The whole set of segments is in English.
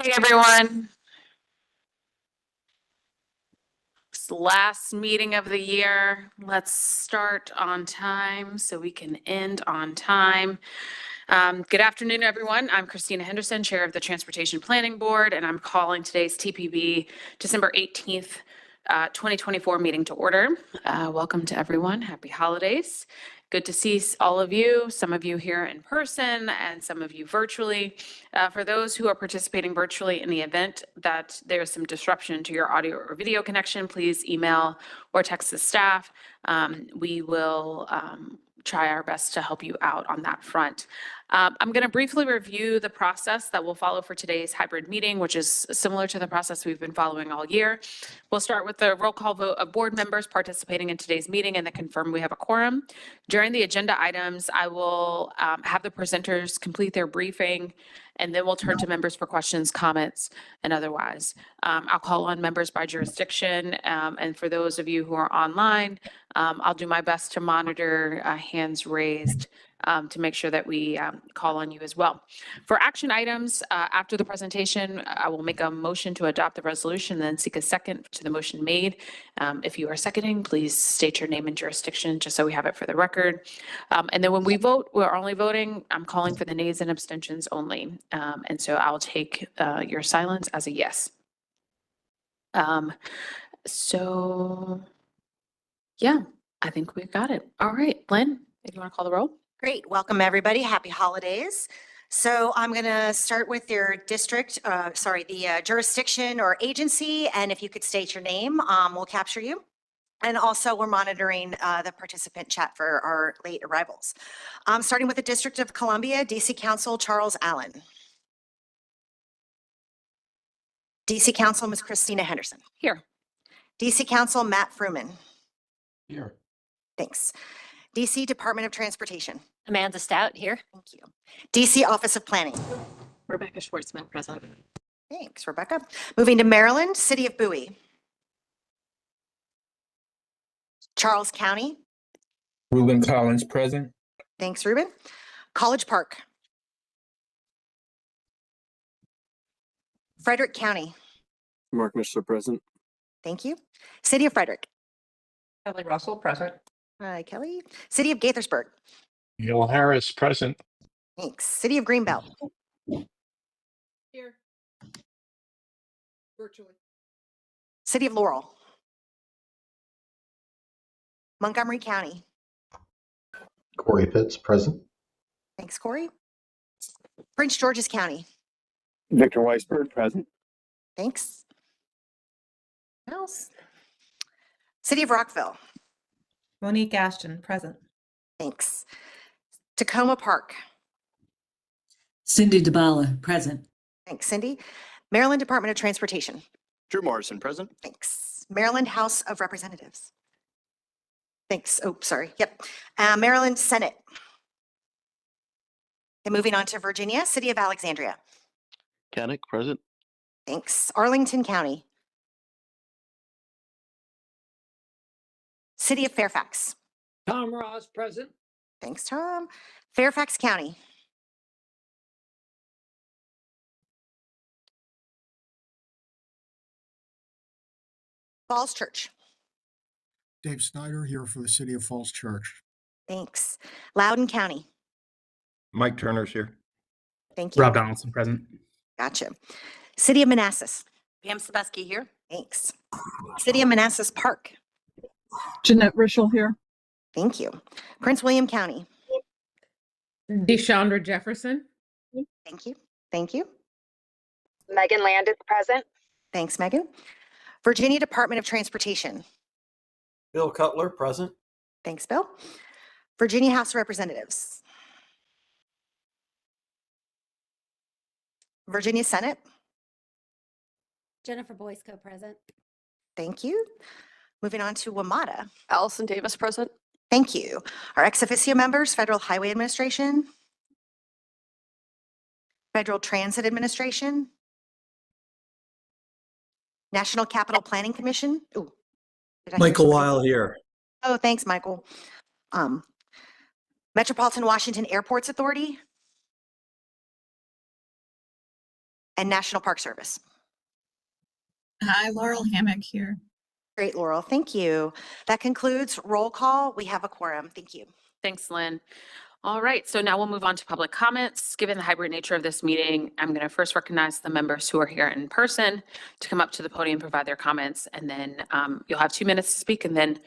Hey everyone. It's the last meeting of the year. Let's start on time so we can end on time. Good afternoon, everyone. I'm Christina Henderson, Chair of the Transportation Planning Board, and I'm calling today's TPB December 18th, 2024 meeting to order. Welcome to everyone. Happy holidays. Good to see all of you, some of you here in person and some of you virtually. For those who are participating virtually in the event that there's some disruption to your audio or video connection, please email or text the staff. We will try our best to help you out on that front. I'm going to briefly review the process that will follow for today's hybrid meeting, which is similar to the process we've been following all year. We'll start with the roll call vote of board members participating in today's meeting and then confirm we have a quorum. During the agenda items, I will have the presenters complete their briefing, and then we'll turn to members for questions, comments, and otherwise. I'll call on members by jurisdiction, and for those of you who are online, I'll do my best to monitor hands raised to make sure that we call on you as well. For action items, after the presentation, I will make a motion to adopt the resolution, then seek a second to the motion made. If you are seconding, please state your name and jurisdiction, just so we have it for the record. And then when we vote, we're only voting, I'm calling for the nays and abstentions only. And so I'll take your silence as a yes. So yeah, I think we've got it. All right, Lynn, if you want to call the roll. Great. Welcome, everybody. Happy holidays. So I'm going to start with your district, the jurisdiction or agency. And if you could state your name, we'll capture you. And also we're monitoring the participant chat for our late arrivals. Starting with the District of Columbia, DC Council Charles Allen. DC Council Ms. Christina Henderson. Here. DC Council Matt Fruman. Here. Thanks. DC Department of Transportation. Amanda Stout here. Thank you. DC Office of Planning. Rebecca Schwartzman present. Thanks, Rebecca. Moving to Maryland, City of Bowie. Charles County. Ruben Collins present. Thanks, Ruben. College Park. Frederick County. Mark Mishler present. Thank you. City of Frederick. Kelly Russell present. Hi, Kelly. City of Gaithersburg. Neil Harris present. Thanks. City of Greenbelt. Here. Virtually. City of Laurel. Montgomery County. Corey Pitts present. Thanks, Corey. Prince George's County. Victor Weisberg present. Thanks. What else? City of Rockville. Monique Ashton, present. Thanks. Tacoma Park. Cindy DeBala, present. Thanks, Cindy. Maryland Department of Transportation. Drew Morrison present. Thanks. Maryland House of Representatives. Thanks. Oh, sorry. Yep. Maryland Senate. And moving on to Virginia, City of Alexandria. Kanik present. Thanks. Arlington County. City of Fairfax. Tom Ross present. Thanks, Tom. Fairfax County. Falls Church. Dave Snyder here for the City of Falls Church. Thanks. Loudoun County. Mike Turner's here. Thank you. Rob Donaldson present. Gotcha. City of Manassas. Pam Sebesky here. Thanks. City of Manassas Park. Jeanette Rischel here. Thank you. Prince William County. Deshandra Jefferson. Thank you. Thank you. Megan Landis present. Thanks, Megan. Virginia Department of Transportation. Bill Cutler present. Thanks, Bill. Virginia House of Representatives. Virginia Senate. Jennifer Boysko present. Thank you. Moving on to WMATA. Allison Davis present. Thank you. Our ex officio members, Federal Highway Administration, Federal Transit Administration, National Capital Planning Commission. Ooh, Michael Weil here. Oh, thanks, Michael. Metropolitan Washington Airports Authority. and National Park Service. Hi, Laurel Hammock here. Great, Laurel. Thank you. That concludes roll call. We have a quorum. Thank you. Thanks, Lynn. All right, so now we'll move on to public comments. Given the hybrid nature of this meeting, I'm going to first recognize the members who are here in person to come up to the podium, provide their comments, and then you'll have 2 minutes to speak. And then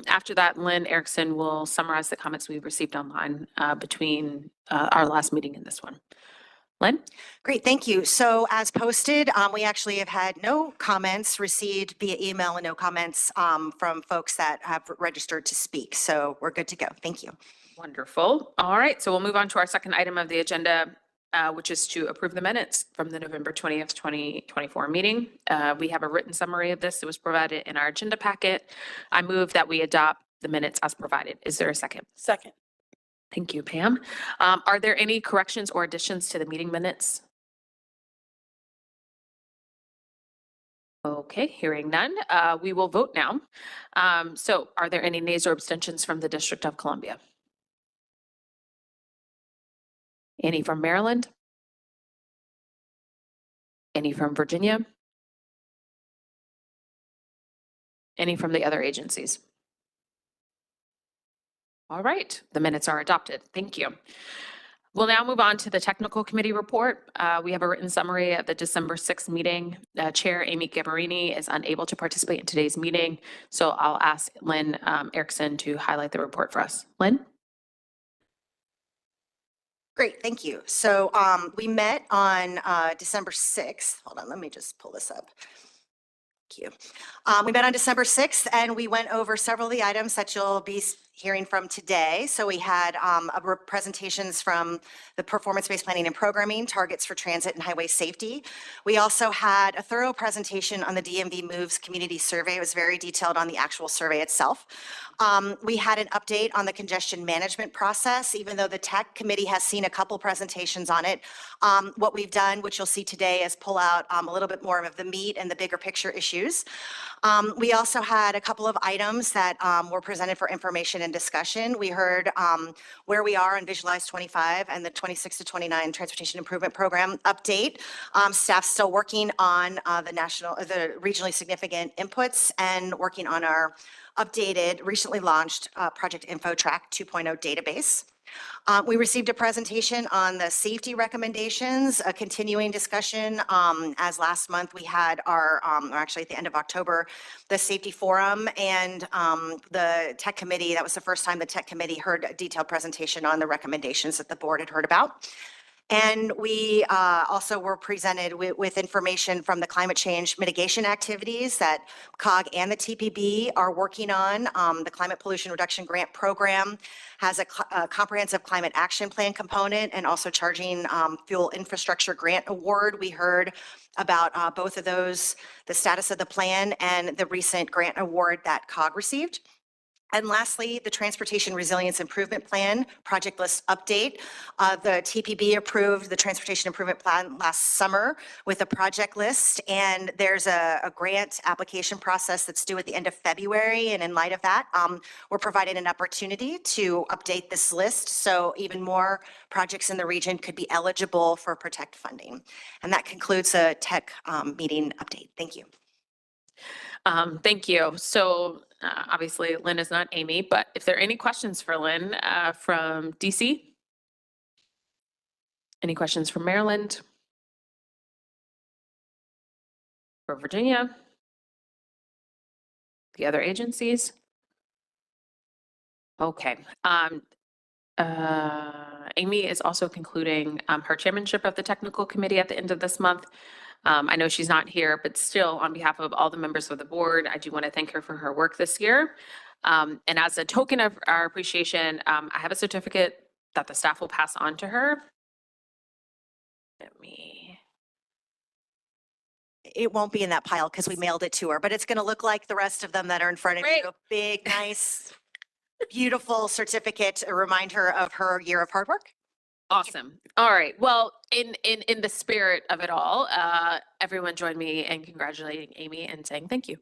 after that, Lynn Erickson will summarize the comments we've received online between our last meeting and this one. Lynn? Great, thank you. So as posted, we actually have had no comments received via email and no comments from folks that have registered to speak. So we're good to go. Thank you. Wonderful. All right, so we'll move on to our second item of the agenda, which is to approve the minutes from the November 20th, 2024 meeting. We have a written summary of this. It was provided in our agenda packet. I move that we adopt the minutes as provided. Is there a second? Second. Thank you, Pam. Are there any corrections or additions to the meeting minutes? Okay, hearing none, we will vote now. So are there any nays or abstentions from the District of Columbia? Any from Maryland? Any from Virginia? Any from the other agencies? All right, the minutes are adopted. Thank you. We'll now move on to the technical committee report. We have a written summary of the December 6th meeting. Chair Amy Gabarini is unable to participate in today's meeting, so I'll ask Lynn Erickson to highlight the report for us. Lynn? Great, thank you. So we met on December 6th. Hold on, let me just pull this up. Thank you. We met on December 6th and we went over several of the items that you'll be hearing from today. So we had presentations from the performance-based planning and programming, targets for transit and highway safety. We also had a thorough presentation on the DMV Moves community survey. It was very detailed on the actual survey itself. We had an update on the congestion management process, even though the tech committee has seen a couple presentations on it. What we've done, which you'll see today, is pull out a little bit more of the meat and the bigger picture issues. We also had a couple of items that were presented for information and discussion. We heard where we are on Visualize 25 and the 26 to 29 Transportation Improvement Program update. Staff's still working on the regionally significant inputs and working on our updated, recently launched Project InfoTrack 2.0 database. We received a presentation on the safety recommendations, a continuing discussion. As last month we had our, or actually at the end of October, the safety forum and the tech committee. That was the first time the tech committee heard a detailed presentation on the recommendations that the board had heard about. And we also were presented with information from the climate change mitigation activities that COG and the TPB are working on. The Climate Pollution Reduction Grant Program has a comprehensive climate action plan component and also charging fuel infrastructure grant award. We heard about both of those, the status of the plan and the recent grant award that COG received. And lastly, the Transportation Resilience Improvement Plan project list update. The TPB approved the Transportation Improvement Plan last summer with a project list, and there's a grant application process that's due at the end of February. And in light of that, we're providing an opportunity to update this list so even more projects in the region could be eligible for PROTECT funding. And that concludes the tech meeting update. Thank you. Thank you. So obviously Lynn is not Amy, but if there are any questions for Lynn from DC? Any questions from Maryland? For Virginia? The other agencies? Okay. Amy is also concluding her chairmanship of the technical committee at the end of this month. I know she's not here, but still on behalf of all the members of the board, I do want to thank her for her work this year. And as a token of our appreciation, I have a certificate that the staff will pass on to her. It won't be in that pile because we mailed it to her, but it's going to look like the rest of them that are in front of Great. you. A big, nice, beautiful certificate to remind her of her year of hard work. Awesome. All right. Well, in the spirit of it all, everyone join me in congratulating Amy and saying thank you.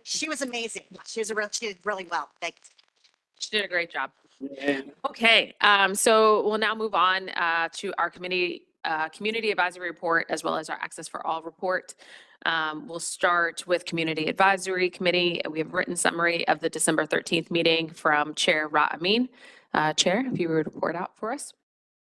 She was amazing. She did really well. Thanks. She did a great job. Okay. So we'll now move on to our committee community advisory report as well as our Access for All report. We'll start with Community Advisory Committee. We have written summary of the December 13th meeting from Chair Ra Amin. Chair, if you would report out for us.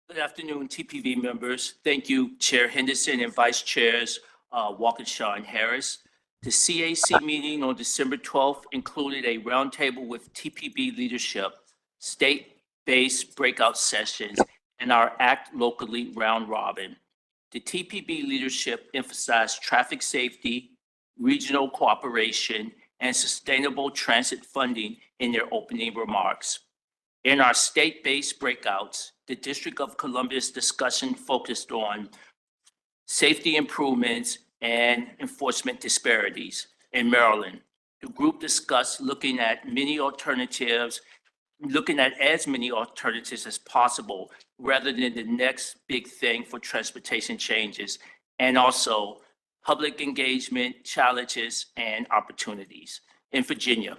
Good afternoon, TPV members. Thank you, Chair Henderson and Vice Chairs Walkinshaw and Harris. The CAC meeting on December 12th included a roundtable with TPB leadership, state-based breakout sessions, and our Act Locally round robin. The TPB leadership emphasized traffic safety, regional cooperation, and sustainable transit funding in their opening remarks. In our state-based breakouts, the District of Columbia's discussion focused on safety improvements and enforcement disparities. In Maryland, the group discussed looking at as many alternatives as possible rather than the next big thing for transportation changes, and also public engagement, challenges, and opportunities. In Virginia,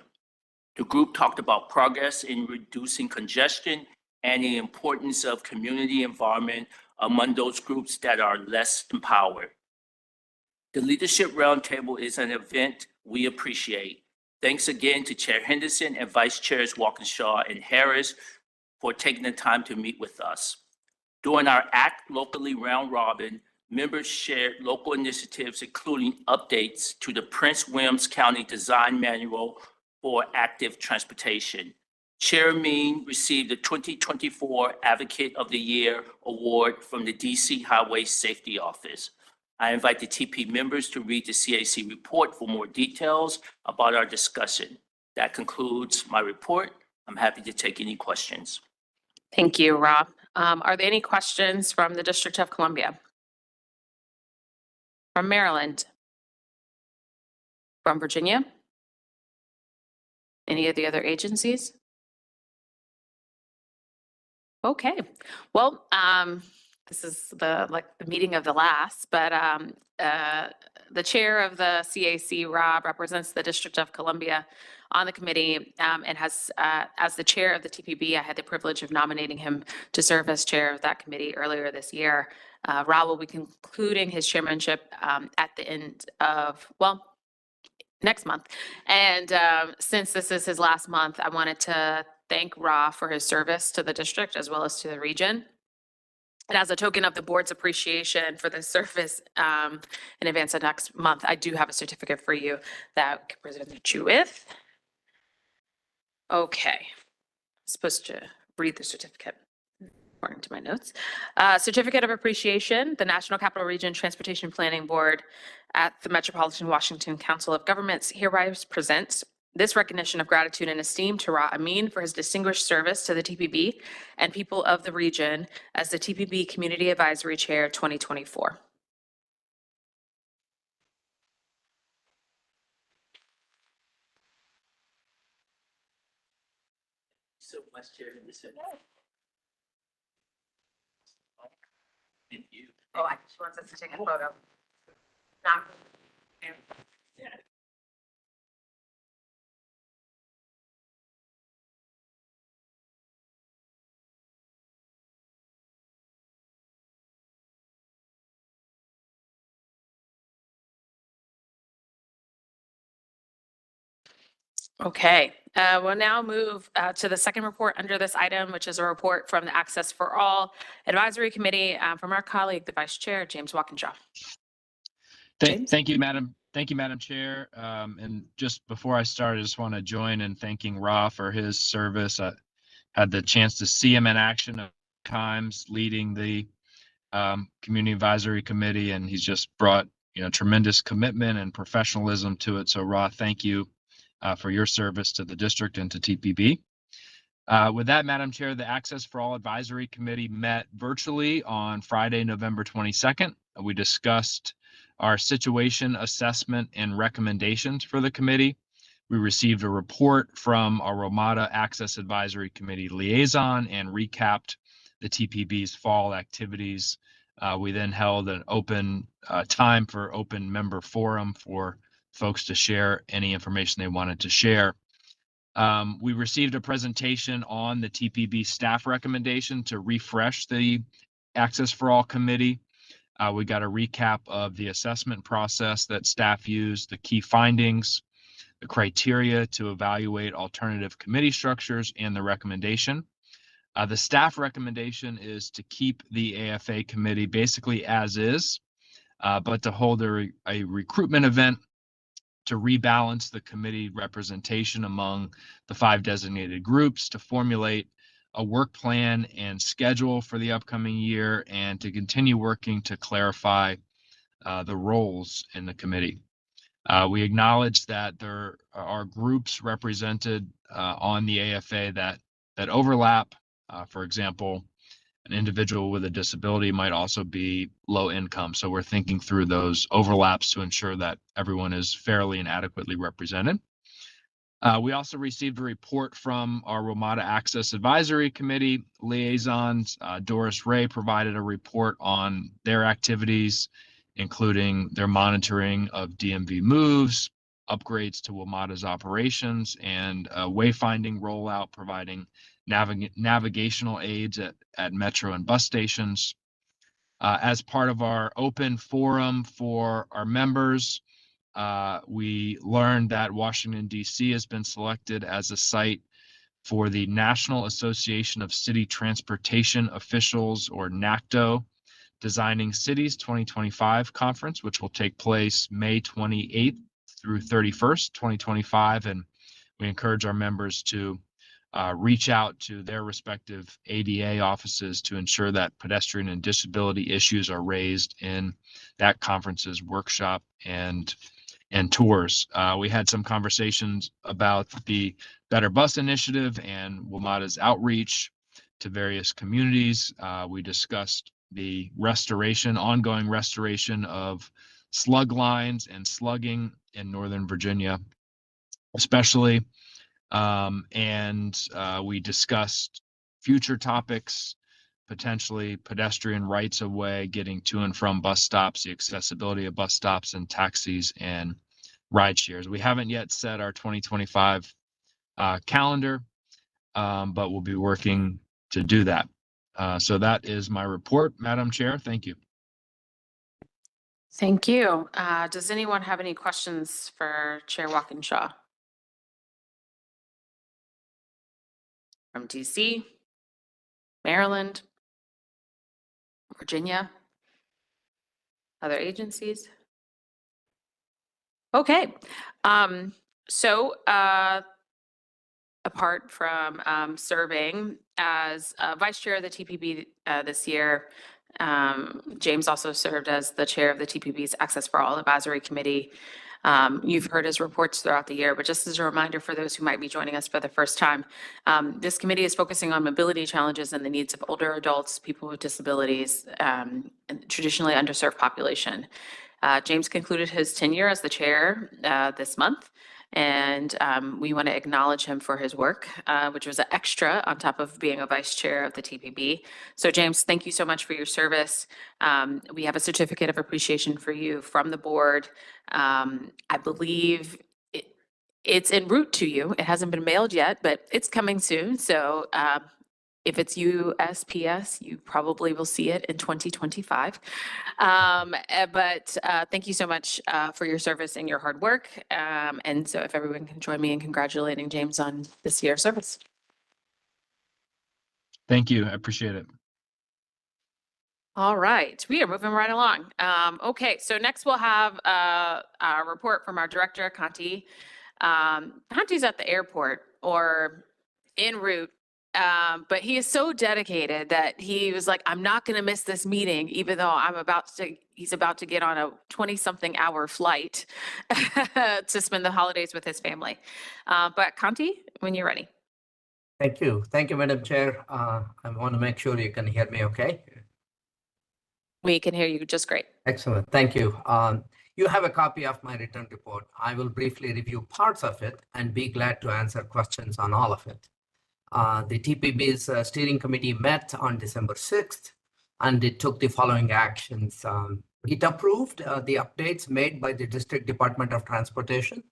the group talked about progress in reducing congestion and the importance of community involvement among those groups that are less empowered. The Leadership Roundtable is an event we appreciate. Thanks again to Chair Henderson and Vice Chairs Walkinshaw and Harris for taking the time to meet with us. During our Act Locally round robin, members shared local initiatives, including updates to the Prince William County Design Manual for Active Transportation. Chair Amin received the 2024 Advocate of the Year Award from the DC Highway Safety Office. I invite the TP members to read the CAC report for more details about our discussion. That concludes my report. I'm happy to take any questions. Thank you, Rob. Are there any questions from the District of Columbia? From Maryland? From Virginia? Any of the other agencies? Okay, well, this is the meeting of the last, but the chair of the CAC, Rob, represents the District of Columbia on the committee and has, as the chair of the TPB, I had the privilege of nominating him to serve as chair of that committee earlier this year. Rob will be concluding his chairmanship at the end of, next month. And since this is his last month, I wanted to thank Ra for his service to the district as well as to the region. And as a token of the board's appreciation for the service in advance of next month, I do have a certificate for you that I can present you with. Okay, I'm supposed to read the certificate according to my notes. Certificate of Appreciation, the National Capital Region Transportation Planning Board at the Metropolitan Washington Council of Governments hereby presents this recognition of gratitude and esteem to Ra Amin for his distinguished service to the TPB and people of the region as the TPB Community Advisory Chair 2024. So much, Chair Henderson. Thank you. Oh, she wants us to take a photo. Not. Okay, we'll now move to the second report under this item, which is a report from the Access for All Advisory Committee from our colleague, the Vice Chair, James Walkinshaw. Thank you, Madam. Thank you, Madam Chair. And just before I start, I just want to join in thanking Ra for his service. I had the chance to see him in action at times leading the Community Advisory Committee, and he's just brought tremendous commitment and professionalism to it. So Ra, thank you for your service to the district and to TPB. With that, Madam Chair, the Access for All Advisory Committee met virtually on Friday, November 22nd. We discussed our situation assessment and recommendations for the committee. We received a report from our Ramada Access Advisory Committee liaison and recapped the TPB's fall activities. We then held an open time for open member forum for folks to share any information they wanted to share. We received a presentation on the TPB staff recommendation to refresh the Access for All committee. We got a recap of the assessment process that staff used, the key findings, the criteria to evaluate alternative committee structures, and the recommendation. The staff recommendation is to keep the AFA committee basically as is, but to hold a recruitment event to rebalance the committee representation among the 5 designated groups, to formulate a work plan and schedule for the upcoming year, and to continue working to clarify the roles in the committee. We acknowledge that there are groups represented on the AFA that overlap. For example, an individual with a disability might also be low income. So we're thinking through those overlaps to ensure that everyone is fairly and adequately represented. We also received a report from our WMATA Access Advisory Committee liaisons. Doris Ray provided a report on their activities, including their monitoring of DMV moves, upgrades to WMATA's operations, and wayfinding rollout, providing navigational aids at metro and bus stations. As part of our open forum for our members, we learned that Washington, D.C. has been selected as a site for the National Association of City Transportation Officials, or NACTO, Designing Cities 2025 conference, which will take place May 28th through 31st, 2025. And we encourage our members to reach out to their respective ADA offices to ensure that pedestrian and disability issues are raised in that conference's workshop and tours. We had some conversations about the Better Bus Initiative and WMATA's outreach to various communities. We discussed the ongoing restoration of slug lines and slugging in Northern Virginia, especially. We discussed future topics, potentially pedestrian rights of way, getting to and from bus stops, the accessibility of bus stops and taxis and ride shares. We haven't yet set our 2025 calendar, but we'll be working to do that. So that is my report, Madam Chair. Thank you. Thank you. Does anyone have any questions for Chair Walkinshaw? From DC, Maryland, Virginia, other agencies? Okay. Apart from serving as vice chair of the TPB this year, James also served as the chair of the TPB's Access for All Advisory Committee. You've heard his reports throughout the year, but just as a reminder for those who might be joining us for the first time, this committee is focusing on mobility challenges and the needs of older adults, people with disabilities, and traditionally underserved population. James concluded his tenure as the chair this month, and we want to acknowledge him for his work, which was an extra on top of being a vice chair of the TPB. So James, thank you so much for your service. We have a certificate of appreciation for you from the board. I believe it's en route to you. It hasn't been mailed yet, but it's coming soon. So if it's USPS, you probably will see it in 2025. But thank you so much for your service and your hard work. And so if everyone can join me in congratulating James on this year's service. Thank you. I appreciate it. All right, we are moving right along. Okay, so next we'll have a report from our director, Kanti. Kanti's at the airport or en route. But he is so dedicated that he was like, I'm not going to miss this meeting, even though he's about to get on a 20-something hour flight to spend the holidays with his family. But Kanti, when you're ready. Thank you. Thank you, Madam Chair. I want to make sure you can hear me okay. We can hear you just great. Excellent. Thank you. You have a copy of my written report. I will briefly review parts of it and be glad to answer questions on all of it. The TPB's steering committee met on December 6th, and it took the following actions. It approved the updates made by the District Department of Transportation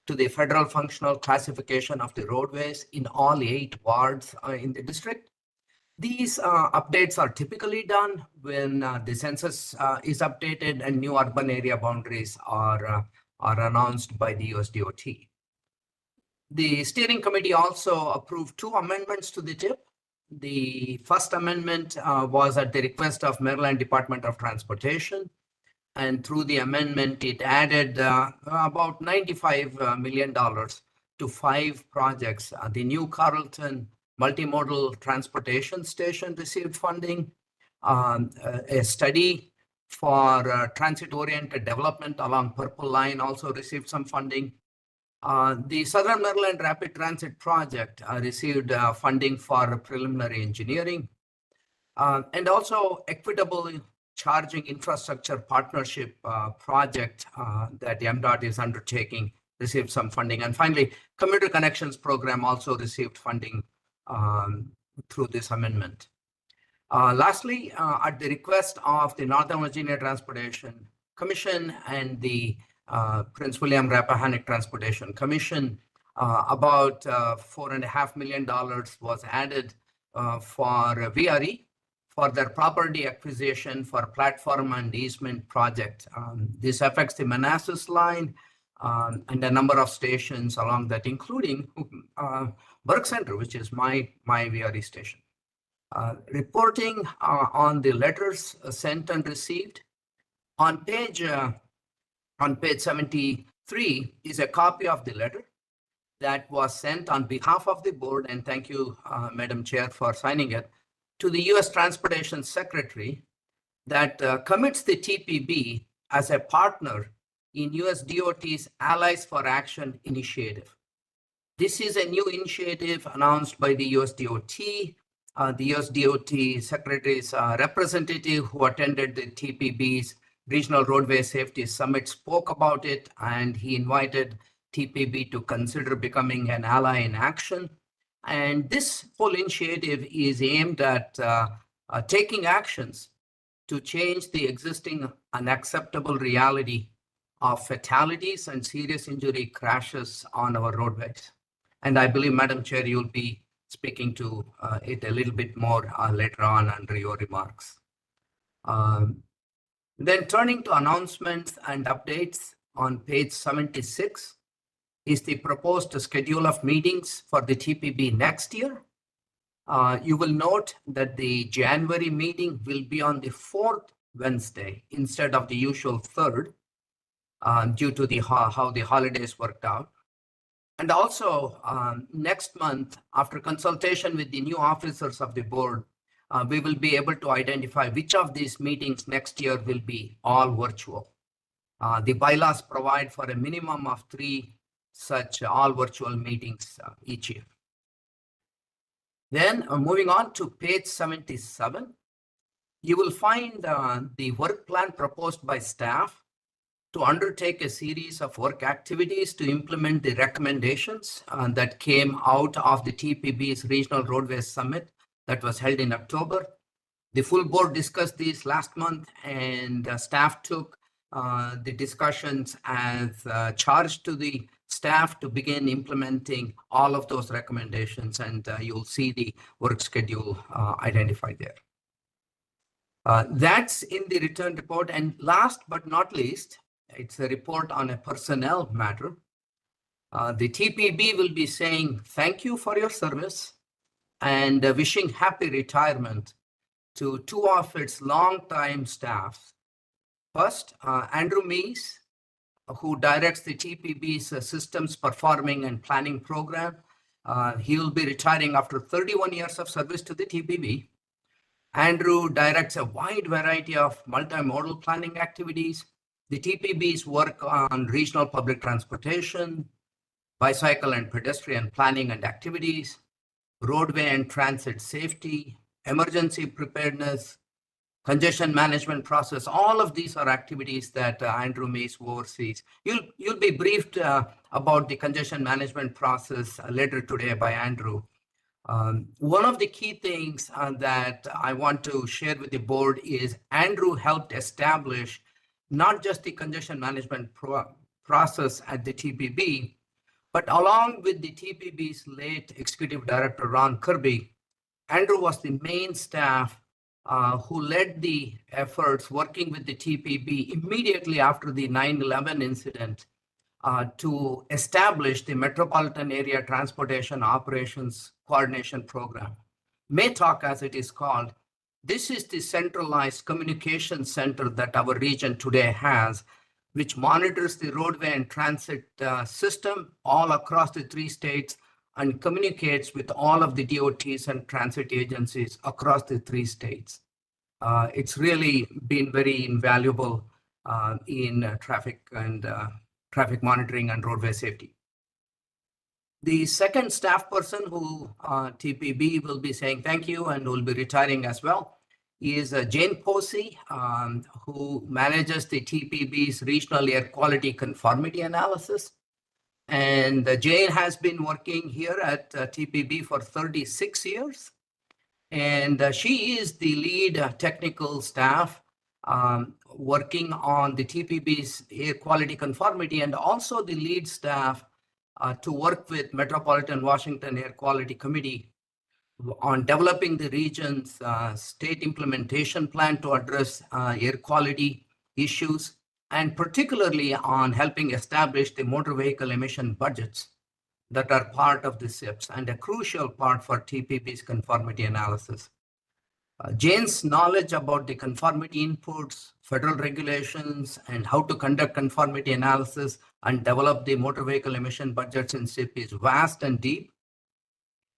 to the federal functional classification of the roadways in all 8 wards in the district. These updates are typically done when the census is updated and new urban area boundaries are announced by the USDOT. The steering committee also approved 2 amendments to the TIP. The first amendment was at the request of Maryland Department of Transportation. And through the amendment, it added about $95 million to 5 projects. The new Carrollton Multimodal Transportation Station received funding. A study for transit-oriented development along Purple Line also received some funding. The Southern Maryland Rapid Transit Project received funding for preliminary engineering. And also Equitable Charging Infrastructure Partnership project that MDOT is undertaking received some funding. And finally, Commuter Connections Program also received funding through this amendment. Lastly, at the request of the Northern Virginia Transportation Commission and the Prince William Rappahannock Transportation Commission, about $4.5 million was added for VRE for their property acquisition for platform and easement project. This affects the Manassas line and a number of stations along that, including Burke Center, which is my VRE station. Reporting on the letters sent and received. On page 73 is a copy of the letter that was sent on behalf of the board, and thank you, Madam Chair, for signing it, to the U.S. Transportation Secretary that commits the TPB as a partner in U.S. DOT's Allies for Action initiative. This is a new initiative announced by the U.S. DOT. The U.S. DOT Secretary's representative who attended the TPB's Regional Roadway Safety Summit spoke about it, and he invited TPB to consider becoming an ally in action. And this whole initiative is aimed at taking actions to change the existing unacceptable reality of fatalities and serious injury crashes on our roadways. And I believe, Madam Chair, you'll be speaking to it a little bit more later on under your remarks. Then turning to announcements and updates on page 76 is the proposed schedule of meetings for the TPB next year. You will note that the January meeting will be on the 4th Wednesday instead of the usual 3rd due to how the holidays worked out. And also next month, after consultation with the new officers of the board, we will be able to identify which of these meetings next year will be all virtual. The bylaws provide for a minimum of 3 such all virtual meetings each year. Then moving on to page 77, you will find the work plan proposed by staff to undertake a series of work activities to implement the recommendations that came out of the TPB's Regional Roadways Summit that was held in October. The full board discussed these last month, and staff took the discussions as charged to the staff to begin implementing all of those recommendations, and you'll see the work schedule identified there. That's in the return report. And last but not least, it's a report on a personnel matter. The TPB will be saying thank you for your service and wishing happy retirement to 2 of its longtime staff. First, Andrew Meese, who directs the TPB's Systems Performing and Planning Program. He will be retiring after 31 years of service to the TPB. Andrew directs a wide variety of multimodal planning activities. The TPB's work on regional public transportation, bicycle and pedestrian planning and activities, roadway and transit safety, emergency preparedness, congestion management process. All of these are activities that Andrew Meese oversees. You'll be briefed about the congestion management process later today by Andrew. One of the key things that I want to share with the board is Andrew helped establish not just the congestion management process at the TPB, but along with the TPB's late executive director, Ron Kirby, Andrew was the main staff who led the efforts working with the TPB immediately after the 9/11 incident to establish the Metropolitan Area Transportation Operations Coordination Program. MATOC, as it is called. This is the centralized communication center that our region today has, which monitors the roadway and transit system all across the 3 states and communicates with all of the DOTs and transit agencies across the 3 states. It's really been very invaluable in traffic monitoring and roadway safety. The second staff person who TPB will be saying thank you and will be retiring as well is Jane Posey, who manages the TPB's regional air quality conformity analysis. And Jane has been working here at TPB for 36 years. And she is the lead technical staff working on the TPB's air quality conformity and also the lead staff to work with Metropolitan Washington Air Quality Committee on developing the region's state implementation plan to address air quality issues, and particularly on helping establish the motor vehicle emission budgets that are part of the SIPs and a crucial part for TPB's conformity analysis. Jane's knowledge about the conformity inputs, federal regulations, and how to conduct conformity analysis and develop the motor vehicle emission budgets in SIP is vast and deep.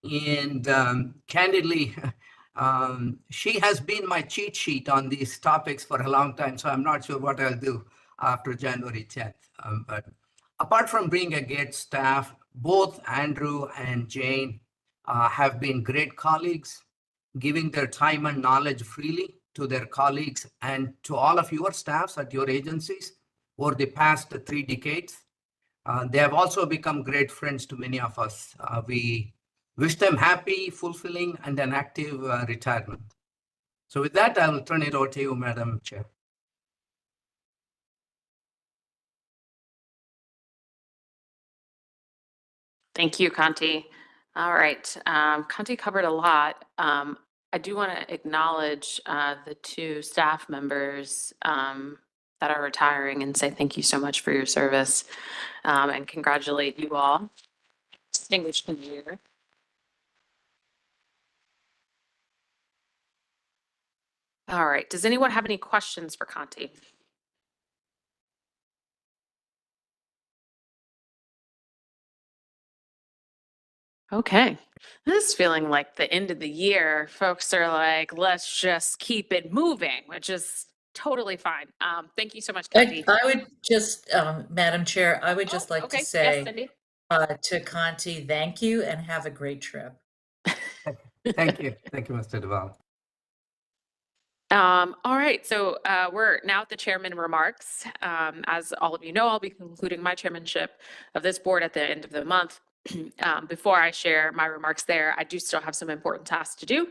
And candidly, she has been my cheat sheet on these topics for a long time, so I'm not sure what I'll do after January 10th. But apart from being a great staff, both Andrew and Jane have been great colleagues, giving their time and knowledge freely to their colleagues and to all of your staffs at your agencies over the past 3 decades. They have also become great friends to many of us. We wish them happy, fulfilling, and an active retirement. So with that, I will turn it over to you, Madam Chair. Thank you, Conti. All right, Conti covered a lot. I do want to acknowledge the 2 staff members that are retiring and say thank you so much for your service and congratulate you all. Distinguished career. All right, does anyone have any questions for Conti? Okay, this is feeling like the end of the year. Folks are like, let's just keep it moving, which is totally fine. Thank you so much, Conti. I would just, Madam Chair, I would just like Okay, to yes, say Cindy. to Conti, thank you and have a great trip. Thank you. Thank you, Mr. Duval. All right, so we're now at the chairman remarks. As all of you know, I'll be concluding my chairmanship of this board at the end of the month. Before I share my remarks there, I do still have some important tasks to do.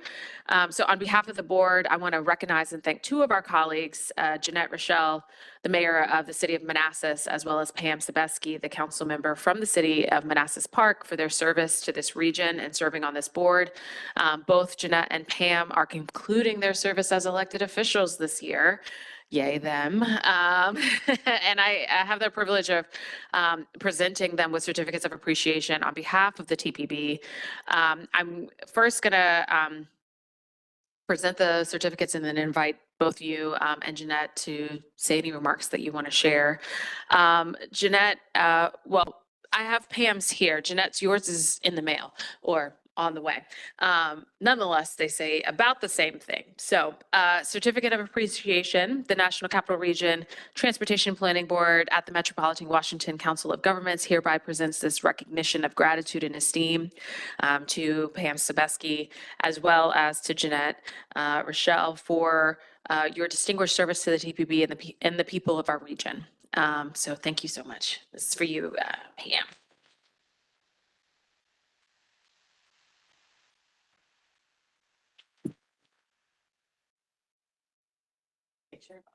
So on behalf of the board, I want to recognize and thank 2 of our colleagues, Jeanette Rochelle, the mayor of the city of Manassas, as well as Pam Sebeski, the council member from the city of Manassas Park, for their service to this region and serving on this board. Both Jeanette and Pam are concluding their service as elected officials this year. Yay them. And I have the privilege of presenting them with certificates of appreciation on behalf of the TPB. I'm first going to present the certificates and then invite both you and Jeanette to say any remarks that you want to share. Jeanette, well, I have Pam's here. Jeanette's, yours is in the mail or on the way. Nonetheless, they say about the same thing. So certificate of appreciation, the National Capital Region Transportation Planning Board at the Metropolitan Washington Council of Governments hereby presents this recognition of gratitude and esteem to Pam Sebeski, as well as to Jeanette Rochelle for your distinguished service to the TPB and the people of our region. So thank you so much. This is for you, Pam.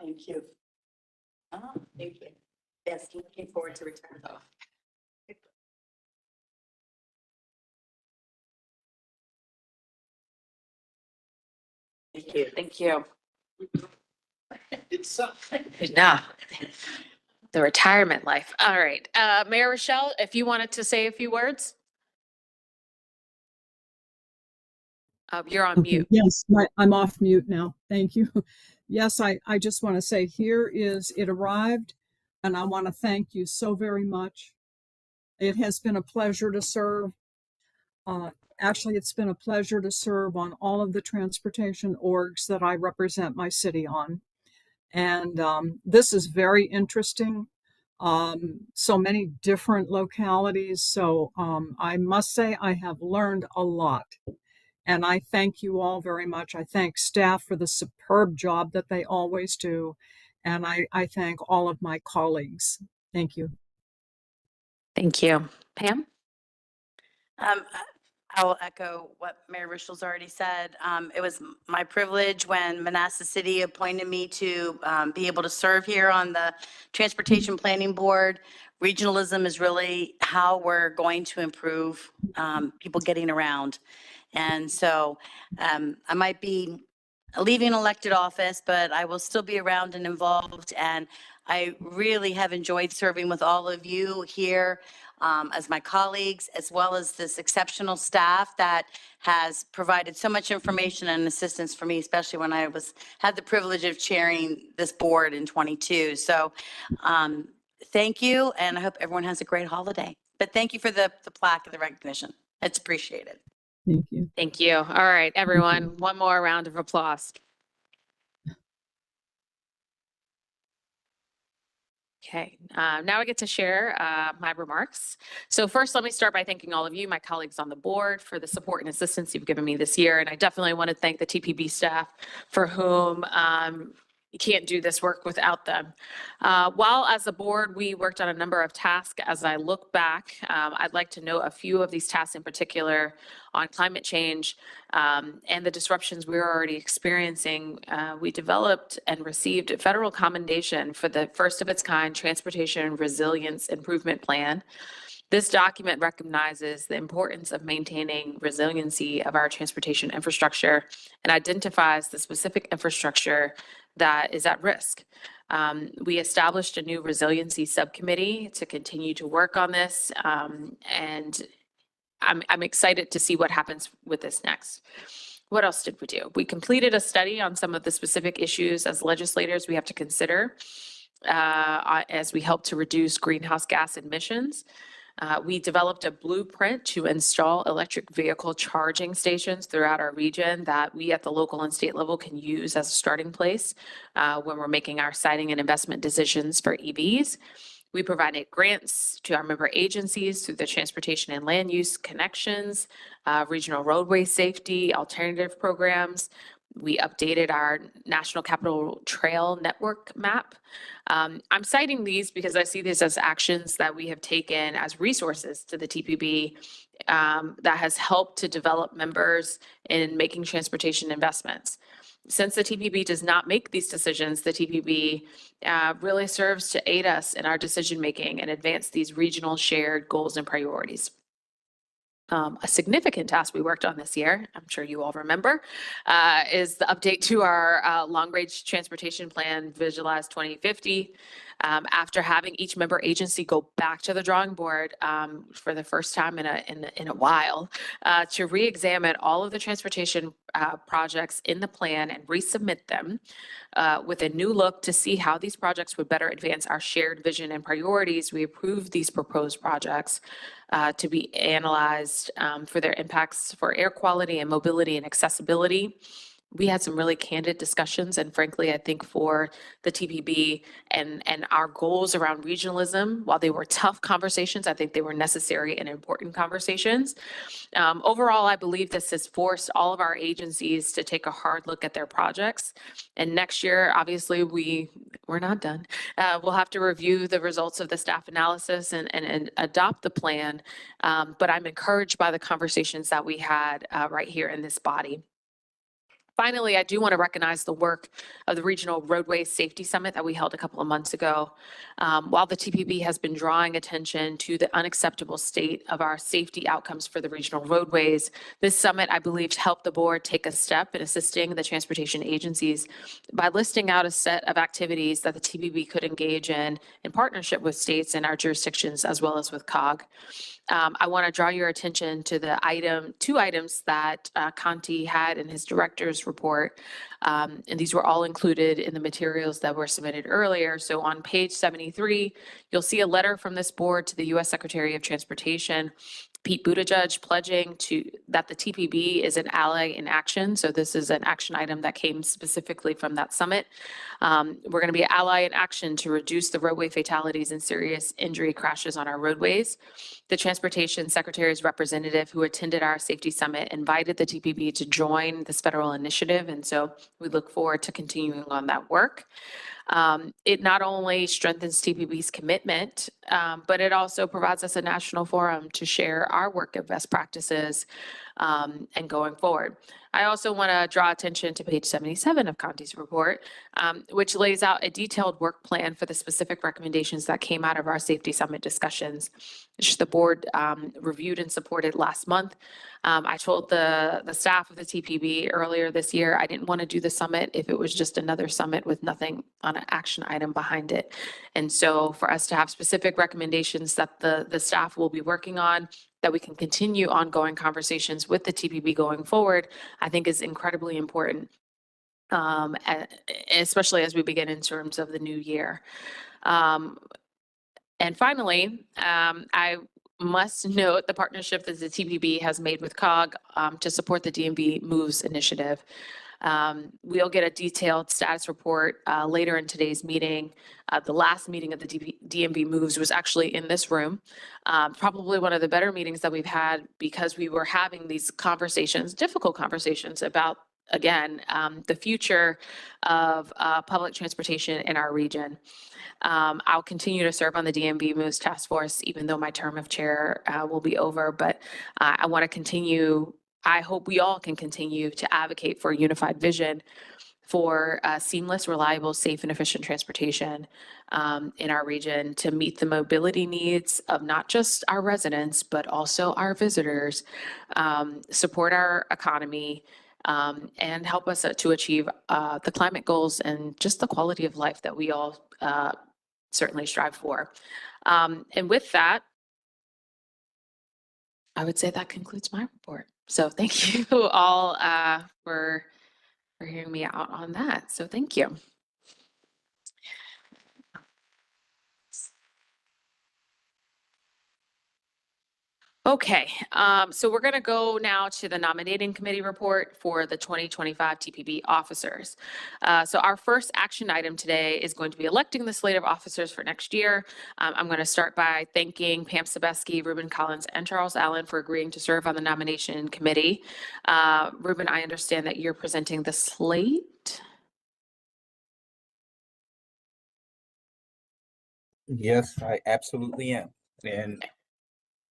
Thank you. Thank you. Yes, looking forward to return. Thank you. Thank you. It's No. The retirement life. All right. Mayor Rochelle, if you wanted to say a few words. You're on mute. Yes, I'm off mute now. Thank you. Yes, I just want to say it arrived, and I want to thank you so very much. It has been a pleasure to serve. Actually, it's been a pleasure to serve on all of the transportation orgs that I represent my city on. And this is very interesting. So many different localities. So I must say I have learned a lot. And I thank you all very much. I thank staff for the superb job that they always do. And I thank all of my colleagues. Thank you. Thank you. Pam? I will echo what Mayor Richel's already said. It was my privilege when Manassas City appointed me to be able to serve here on the Transportation Planning Board. Regionalism is really how we're going to improve people getting around. And so I might be leaving elected office, but I will still be around and involved. And I really have enjoyed serving with all of you here as my colleagues, as well as this exceptional staff that has provided so much information and assistance for me, especially when I had the privilege of chairing this board in 22. So thank you, and I hope everyone has a great holiday. But thank you for the plaque and the recognition. It's appreciated. Thank you. Thank you. All right, everyone, one more round of applause. Okay, now I get to share my remarks. So first, let me start by thanking all of you, my colleagues on the board, for the support and assistance you've given me this year. And I definitely want to thank the TPB staff, for whom you can't do this work without them. While as a board, we worked on a number of tasks, as I look back, I'd like to note a few of these tasks in particular on climate change and the disruptions we're already experiencing. We developed and received a federal commendation for the first of its kind Transportation Resilience Improvement Plan. This document recognizes the importance of maintaining resiliency of our transportation infrastructure and identifies the specific infrastructure that is at risk. We established a new resiliency subcommittee to continue to work on this, and I'm excited to see what happens with this next. What else did we do? We completed a study on some of the specific issues as legislators we have to consider as we help to reduce greenhouse gas emissions. We developed a blueprint to install electric vehicle charging stations throughout our region that we at the local and state level can use as a starting place when we're making our siting and investment decisions for EVs. We provided grants to our member agencies through the Transportation and Land Use Connections, Regional Roadway Safety, alternative programs. We updated our National Capital Trail Network map. I'm citing these because I see these as actions that we have taken as resources to the TPB that has helped to develop members in making transportation investments. Since the TPB does not make these decisions, the TPB really serves to aid us in our decision-making and advance these regional shared goals and priorities. A significant task we worked on this year, I'm sure you all remember, is the update to our long-range transportation plan, Visualize 2050. After having each member agency go back to the drawing board for the first time in a while to re-examine all of the transportation projects in the plan and resubmit them with a new look to see how these projects would better advance our shared vision and priorities, we approved these proposed projects to be analyzed for their impacts for air quality and mobility and accessibility. We had some really candid discussions, and frankly, I think for the TPB and our goals around regionalism, while they were tough conversations, I think they were necessary and important conversations. Overall, I believe this has forced all of our agencies to take a hard look at their projects. And next year, obviously, we're not done. We'll have to review the results of the staff analysis and adopt the plan. But I'm encouraged by the conversations that we had right here in this body. Finally, I do want to recognize the work of the Regional Roadway Safety Summit that we held a couple of months ago. While the TPB has been drawing attention to the unacceptable state of our safety outcomes for the regional roadways, this summit, I believe, helped the board take a step in assisting the transportation agencies by listing out a set of activities that the TPB could engage in partnership with states and our jurisdictions, as well as with COG. I want to draw your attention to the two items that Conti had in his director's report. And these were all included in the materials that were submitted earlier. So on page 73, you'll see a letter from this board to the U.S. Secretary of Transportation, Pete Buttigieg, pledging that the TPB is an ally in action. So this is an action item that came specifically from that summit. We're going to be an ally in action to reduce the roadway fatalities and serious injury crashes on our roadways. The Transportation Secretary's representative who attended our safety summit invited the TPB to join this federal initiative. And so we look forward to continuing on that work. It not only strengthens TPB's commitment, but it also provides us a national forum to share our work of best practices and going forward. I also want to draw attention to page 77 of Conti's report, which lays out a detailed work plan for the specific recommendations that came out of our safety summit discussions, which the board reviewed and supported last month. I told the staff of the TPB earlier this year, I didn't want to do the summit if it was just another summit with nothing on an action item behind it. And so for us to have specific recommendations that the staff will be working on, that we can continue ongoing conversations with the TPB going forward, I think is incredibly important, especially as we begin in terms of the new year. And finally, I must note the partnership that the TPB has made with COG to support the DMV Moves initiative. We'll get a detailed status report later in today's meeting. The last meeting of the DMV Moves was actually in this room. Probably one of the better meetings that we've had because we were having these conversations, difficult conversations about, again, the future of public transportation in our region. I'll continue to serve on the DMV Moves Task Force, even though my term of chair will be over, but I want to continue. I hope we all can continue to advocate for a unified vision for seamless, reliable, safe, and efficient transportation in our region to meet the mobility needs of not just our residents, but also our visitors, support our economy, and help us to achieve the climate goals and just the quality of life that we all certainly strive for. And with that, I would say that concludes my report. So thank you all for hearing me out on that. So thank you. Okay, so we're going to go now to the nominating committee report for the 2025 TPB officers. So our first action item today is going to be electing the slate of officers for next year. I'm going to start by thanking Pam Sabeski, Ruben Collins, and Charles Allen for agreeing to serve on the nomination committee. Ruben, I understand that you're presenting the slate. Yes, I absolutely am. And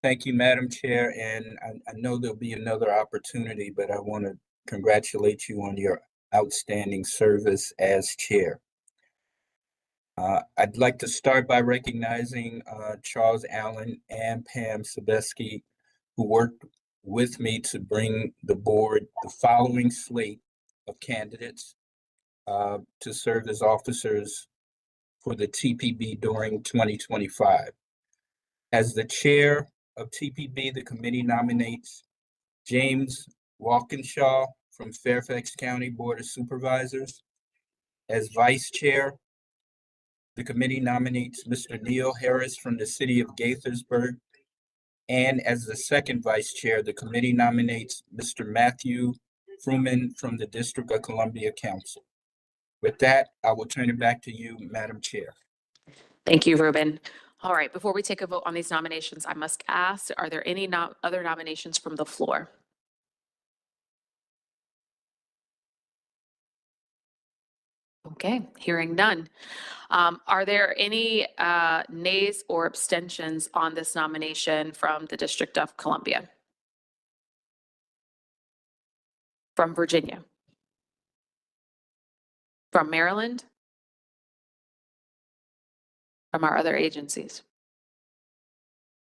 thank you, Madam Chair. And I know there'll be another opportunity, but I want to congratulate you on your outstanding service as chair. I'd like to start by recognizing Charles Allen and Pam Sabeski, who worked with me to bring the board the following slate of candidates to serve as officers for the TPB during 2025. As the chair of TPB, the committee nominates James Walkinshaw from Fairfax County Board of Supervisors. As vice chair, the committee nominates Mr. Neil Harris from the city of Gaithersburg. And as the second vice chair, the committee nominates Mr. Matthew Fruman from the District of Columbia Council. With that, I will turn it back to you, Madam Chair. Thank you, Ruben. All right, before we take a vote on these nominations, I must ask, are there any other nominations from the floor? Okay, hearing none. Are there any nays or abstentions on this nomination from the District of Columbia? From Virginia? from Maryland? From our other agencies?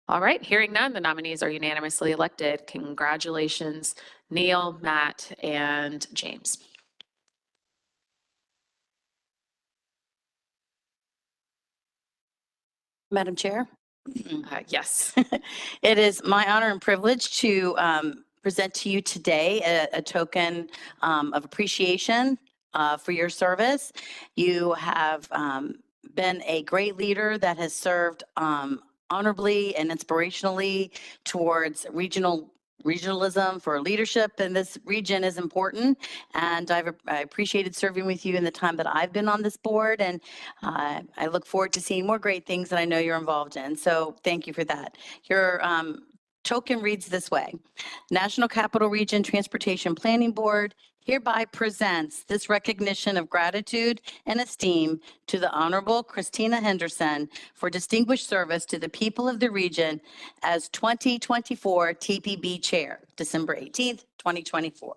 All right, hearing none, the nominees are unanimously elected. Congratulations, Neil, Matt, and James. Madam Chair? Yes. It is my honor and privilege to present to you today a token of appreciation for your service. You have been a great leader that has served honorably and inspirationally towards regionalism for leadership in this region is important. And I appreciated serving with you in the time that I've been on this board. And I look forward to seeing more great things that I know you're involved in. So thank you for that. Your token reads this way. National Capital Region Transportation Planning Board hereby presents this recognition of gratitude and esteem to the Honorable Christina Henderson for distinguished service to the people of the region as 2024 TPB Chair, December 18th, 2024.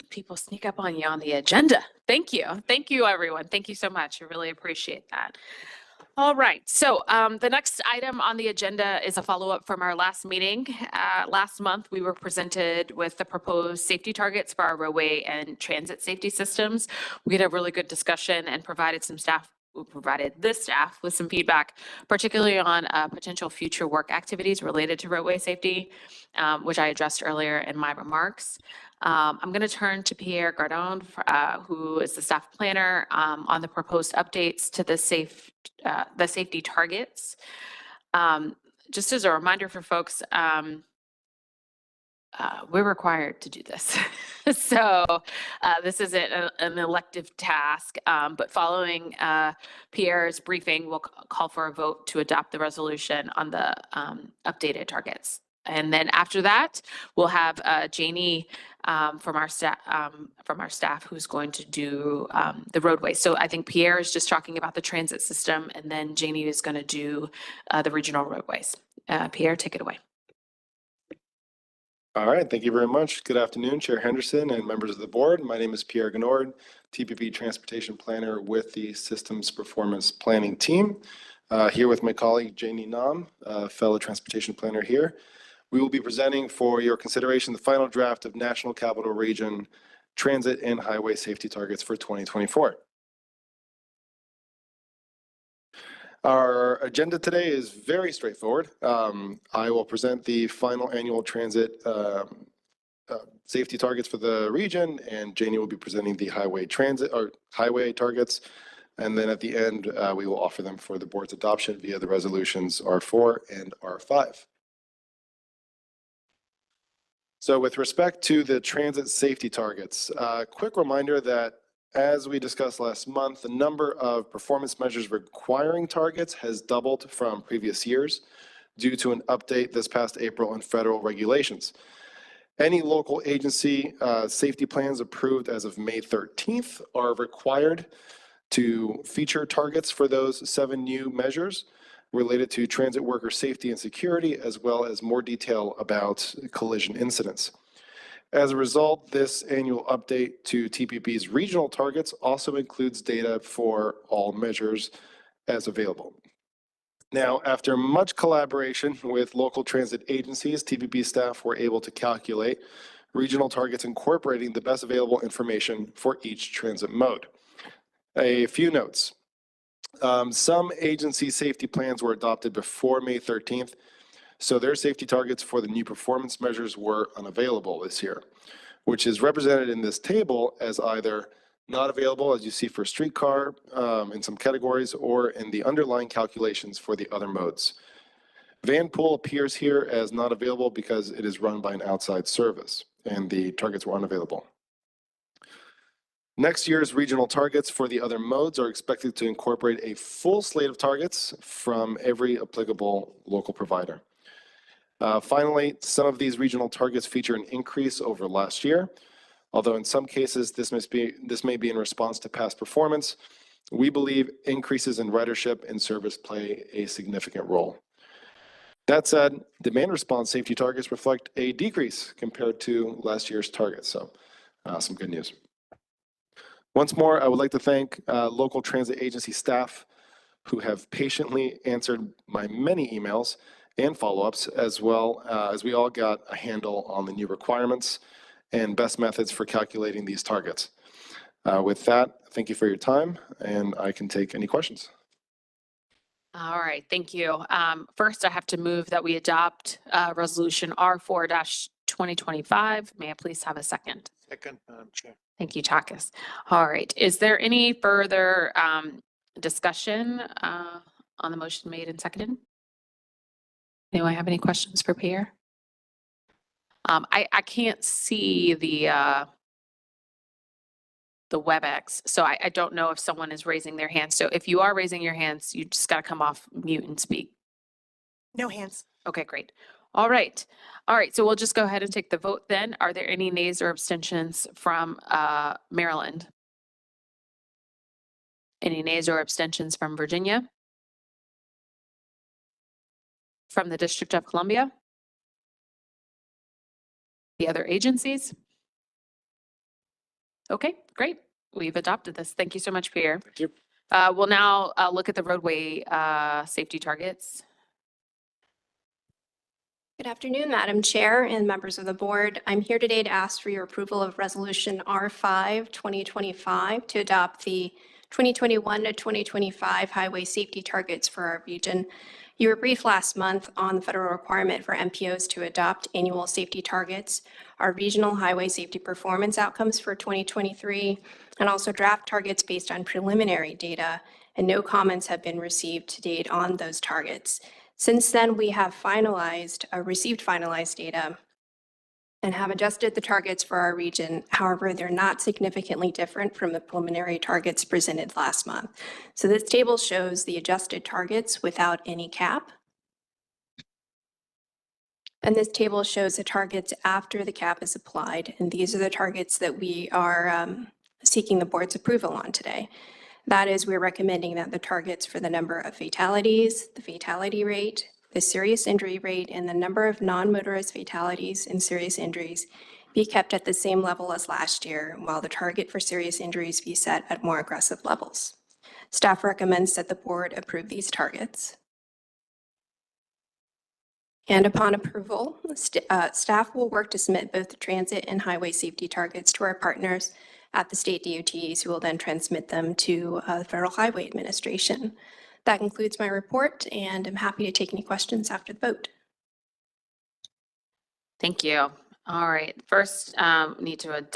People sneak up on you on the agenda. Thank you. Thank you, everyone. Thank you so much. I really appreciate that. All right. So the next item on the agenda is a follow-up from our last meeting. Last month, we were presented with the proposed safety targets for our roadway and transit safety systems. We had a really good discussion and provided the staff with some feedback, particularly on potential future work activities related to roadway safety, which I addressed earlier in my remarks. I'm going to turn to Pierre Gardon, who is the staff planner on the proposed updates to the safety targets. Just as a reminder for folks, we're required to do this. So this isn't an elective task, but following Pierre's briefing, we'll call for a vote to adopt the resolution on the updated targets. And then after that, we'll have Janie from our staff who's going to do the roadway. So I think Pierre is just talking about the transit system, and then Janie is going to do the regional roadways. Pierre, take it away. All right, thank you very much. Good afternoon, Chair Henderson and members of the board. My name is Pierre Ganord, TPB Transportation Planner with the Systems Performance Planning Team. Here with my colleague, Janie Nam, fellow Transportation Planner here. We will be presenting for your consideration the final draft of National Capital Region Transit and Highway Safety Targets for 2024. Our agenda today is very straightforward. I will present the final annual transit safety targets for the region, and Janie will be presenting the highway targets. And then at the end, we will offer them for the board's adoption via the resolutions R4 and R5. So with respect to the transit safety targets, quick reminder that as we discussed last month, the number of performance measures requiring targets has doubled from previous years due to an update this past April in federal regulations. Any local agency safety plans approved as of May 13th are required to feature targets for those 7 new measures related to transit worker safety and security, as well as more detail about collision incidents. As a result, this annual update to TPB's regional targets also includes data for all measures as available. Now, after much collaboration with local transit agencies, TPB staff were able to calculate regional targets incorporating the best available information for each transit mode. A few notes. Some agency safety plans were adopted before May 13th, so their safety targets for the new performance measures were unavailable this year, which is represented in this table as either not available, as you see for streetcar in some categories, or in the underlying calculations for the other modes. Van Pool appears here as not available because it is run by an outside service and the targets were unavailable. Next year's regional targets for the other modes are expected to incorporate a full slate of targets from every applicable local provider. Finally, some of these regional targets feature an increase over last year, although in some cases this may be in response to past performance. We believe increases in ridership and service play a significant role. That said, demand response safety targets reflect a decrease compared to last year's targets, so some good news. Once more, I would like to thank local transit agency staff who have patiently answered my many emails and follow-ups, as well as we all got a handle on the new requirements and best methods for calculating these targets. With that, thank you for your time, and I can take any questions. All right, thank you. First, I have to move that we adopt Resolution R4-2025. May I please have a second? Second, Madam Chair. Thank you, Takis. All right, is there any further discussion on the motion made and seconded? Anyone have any questions for Pierre? I can't see the WebEx, so I don't know if someone is raising their hand. So if you are raising your hands, you just got to come off mute and speak. No hands. Okay, great. All right. All right, so we'll just go ahead and take the vote then. Are there any nays or abstentions from Maryland? Any nays or abstentions from Virginia? From the District of Columbia? The other agencies? Okay, great. We've adopted this. Thank you so much, Pierre. Thank you. We'll now look at the roadway safety targets. Good afternoon, Madam Chair and members of the board. I'm here today to ask for your approval of Resolution R5-2025 to adopt the 2021 to 2025 highway safety targets for our region. You were briefed last month on the federal requirement for MPOs to adopt annual safety targets, our regional highway safety performance outcomes for 2023, and also draft targets based on preliminary data, and no comments have been received to date on those targets. Since then, we have received finalized data and have adjusted the targets for our region. However, they're not significantly different from the preliminary targets presented last month. So this table shows the adjusted targets without any cap. And this table shows the targets after the cap is applied. And these are the targets that we are seeking the board's approval on today. That is, we're recommending that the targets for the number of fatalities, the fatality rate, the serious injury rate, and the number of non-motorist fatalities and serious injuries be kept at the same level as last year, while the target for serious injuries be set at more aggressive levels. Staff recommends that the board approve these targets. And upon approval, staff will work to submit both the transit and highway safety targets to our partners at the state DOTs, who will then transmit them to the Federal Highway Administration. That concludes my report, and I'm happy to take any questions after the vote. Thank you. All right. First, need to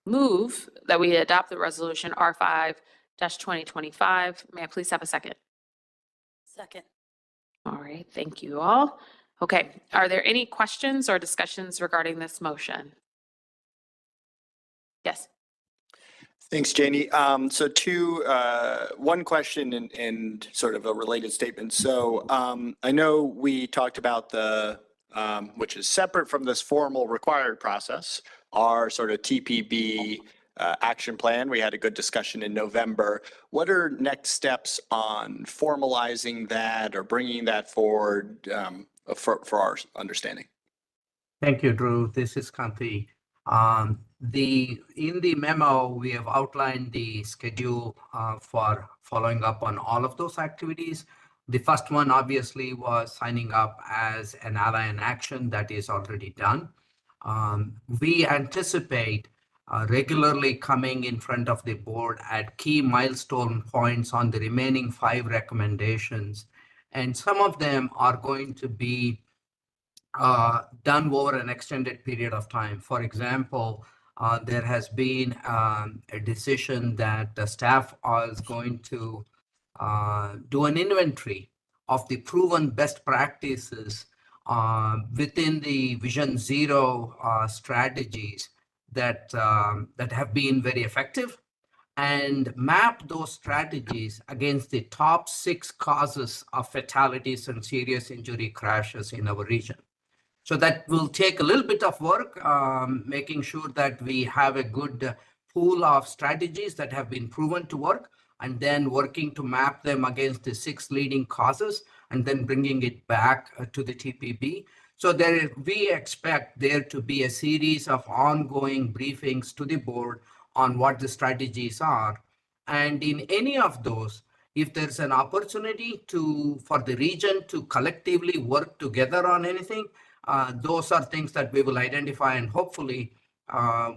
move that we adopt the resolution R5-2025. May I please have a second? Second. All right. Thank you all. Okay. Are there any questions or discussions regarding this motion? Yes. Thanks, Janie. So one question and sort of a related statement. So I know we talked about the, which is separate from this formal required process, our sort of TPB action plan. We had a good discussion in November. What are next steps on formalizing that or bringing that forward for our understanding? Thank you, Drew. This is Kanti. In the memo, we have outlined the schedule for following up on all of those activities. The first one obviously was signing up as an ally in action. That is already done. We anticipate regularly coming in front of the board at key milestone points on the remaining 5 recommendations. And some of them are going to be done over an extended period of time. For example, there has been a decision that the staff is going to do an inventory of the proven best practices within the Vision Zero strategies that have been very effective, and map those strategies against the top 6 causes of fatalities and serious injury crashes in our region. So that will take a little bit of work, making sure that we have a good pool of strategies that have been proven to work, and then working to map them against the 6 leading causes, and then bringing it back to the TPB. So we expect there to be a series of ongoing briefings to the board on what the strategies are. And in any of those, if there's an opportunity for the region to collectively work together on anything, those are things that we will identify, and hopefully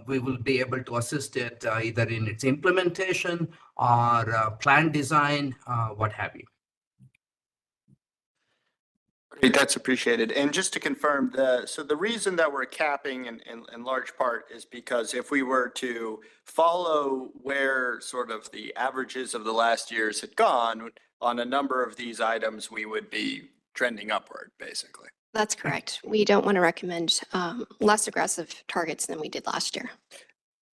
we will be able to assist it either in its implementation or plan design, what have you. Great, that's appreciated. And just to confirm, the reason that we're capping in large part is because if we were to follow where sort of the averages of the last years had gone on a number of these items, we would be trending upward, basically. That's correct. We don't want to recommend less aggressive targets than we did last year.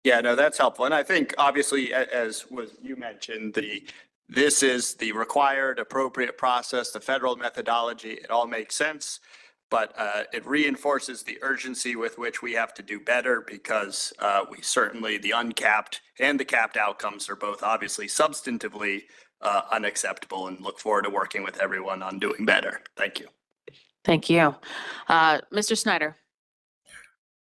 Yeah, no, that's helpful. And I think obviously, as you mentioned, this is the required appropriate process, the federal methodology, it all makes sense, but it reinforces the urgency with which we have to do better, because we certainly, the uncapped and the capped outcomes are both obviously substantively unacceptable, and look forward to working with everyone on doing better. Thank you. Thank you. Mr. Snyder.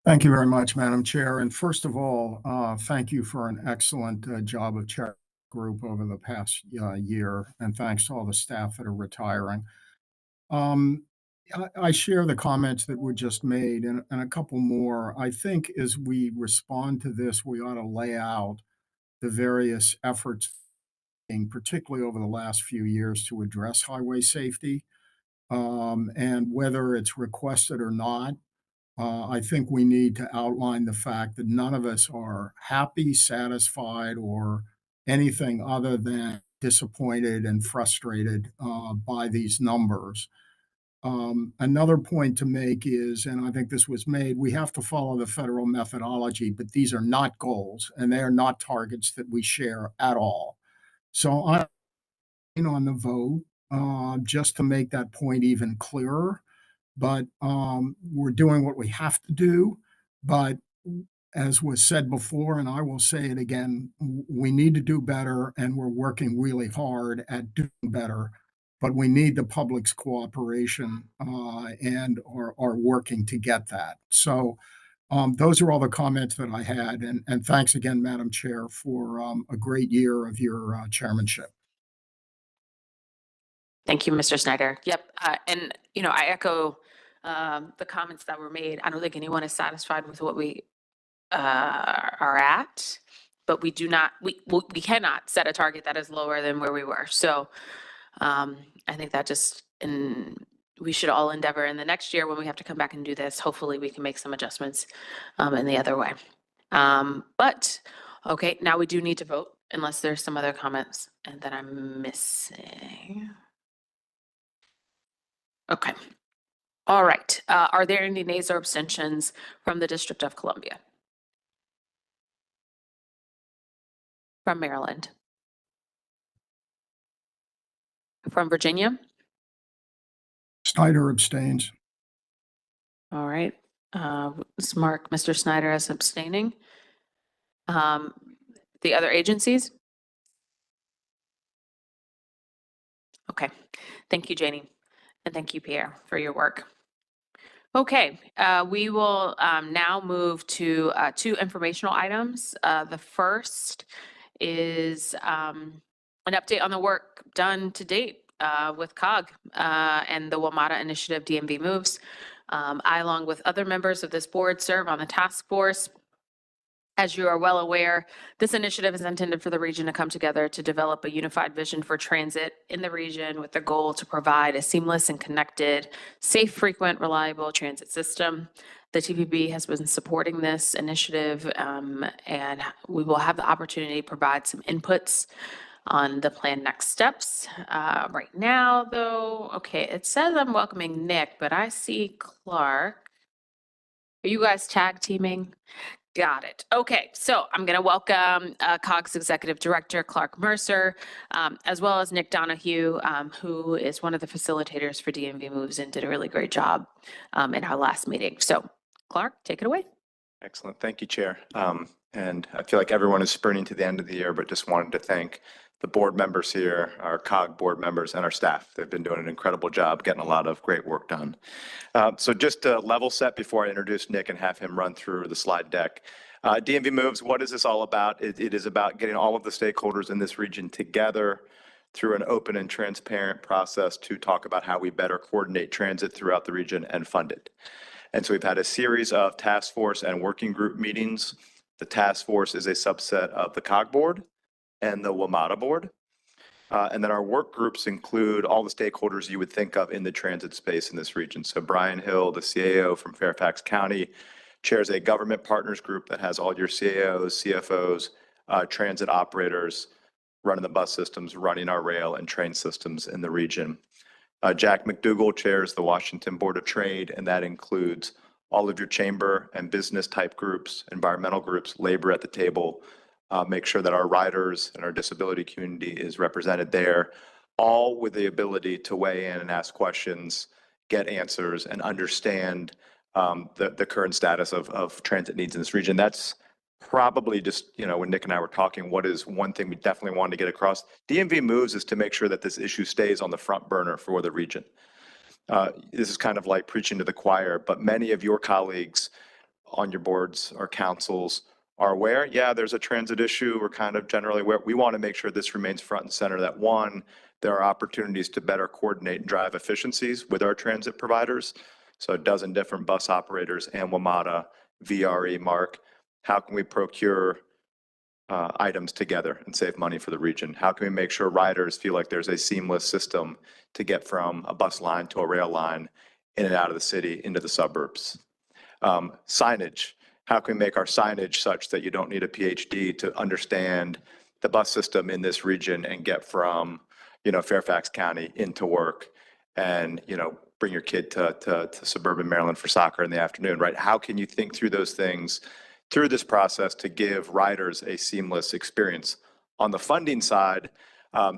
Thank you very much, Madam Chair. And first of all, thank you for an excellent job of chair group over the past year. And thanks to all the staff that are retiring. I share the comments that were just made, and a couple more. I think as we respond to this, we ought to lay out the various efforts, particularly over the last few years, to address highway safety. And whether it's requested or not, I think we need to outline the fact that none of us are happy, satisfied, or anything other than disappointed and frustrated by these numbers. Another point to make is, and I think this was made, we have to follow the federal methodology, but these are not goals and they are not targets that we share at all. So I'm on the vote just to make that point even clearer. But we're doing what we have to do. But as was said before, and I will say it again, we need to do better, and we're working really hard at doing better. But we need the public's cooperation and are working to get that. So those are all the comments that I had. And thanks again, Madam Chair, for a great year of your chairmanship. Thank you, Mr. Snyder. Yep. And, I echo the comments that were made. I don't think anyone is satisfied with what we are at, but we cannot set a target that is lower than where we were. So I think that we should all endeavor in the next year when we have to come back and do this. Hopefully we can make some adjustments in the other way. But okay, now we do need to vote unless there's some other comments and that I'm missing. Okay. All right. Are there any nays or abstentions from the District of Columbia? From Maryland? From Virginia? Snyder abstains. All right. Let's mark Mr. Snyder as abstaining. The other agencies? Okay. Thank you, Janie. And thank you, Pierre, for your work. Okay, we will now move to 2 informational items. The first is an update on the work done to date with COG and the WMATA initiative DMV Moves. I, along with other members of this board, serve on the task force. As you are well aware, this initiative is intended for the region to come together to develop a unified vision for transit in the region with the goal to provide a seamless and connected, safe, frequent, reliable transit system. The TPB has been supporting this initiative, and we will have the opportunity to provide some inputs on the plan next steps. Right now, though, okay, it says I'm welcoming Nick, but I see Clark. Are you guys tag teaming? Got it. Okay, so I'm going to welcome COGS Executive Director Clark Mercer, as well as Nick Donahue, who is one of the facilitators for DMV Moves and did a really great job in our last meeting. So Clark, take it away. Excellent. Thank you, Chair. And I feel like everyone is sprinting to the end of the year, but just wanted to thank the board members here, our COG board members, and our staff. They've been doing an incredible job getting a lot of great work done. So just to level set before I introduce Nick and have him run through the slide deck. DMV Moves, what is this all about? It is about getting all of the stakeholders in this region together through an open and transparent process to talk about how we better coordinate transit throughout the region and fund it. And so we've had a series of task force and working group meetings. The task force is a subset of the COG board and the WMATA board. And then our work groups include all the stakeholders you would think of in the transit space in this region. So Brian Hill, the CAO from Fairfax County, chairs a government partners group that has all your CAOs, CFOs, transit operators running the bus systems, running our rail and train systems in the region. Jack McDougall chairs the Washington Board of Trade, and that includes all of your chamber and business type groups, environmental groups, labor at the table, make sure that our riders and our disability community is represented there, all with the ability to weigh in and ask questions, get answers, and understand the current status of transit needs in this region. That's probably just, when Nick and I were talking, what is one thing we definitely wanted to get across? DMV Moves is to make sure that this issue stays on the front burner for the region. This is kind of like preaching to the choir, but many of your colleagues on your boards or councils are aware, yeah, there's a transit issue. We're kind of generally aware. We want to make sure this remains front and center, that one, there are opportunities to better coordinate and drive efficiencies with our transit providers. So a dozen different bus operators and WMATA, VRE, MARC. How can we procure items together and save money for the region? How can we make sure riders feel like there's a seamless system to get from a bus line to a rail line in and out of the city into the suburbs? Signage. How can we make our signage such that you don't need a PhD to understand the bus system in this region and get from, Fairfax County into work and, bring your kid to suburban Maryland for soccer in the afternoon, right? How can you think through those things through this process to give riders a seamless experience? On the funding side,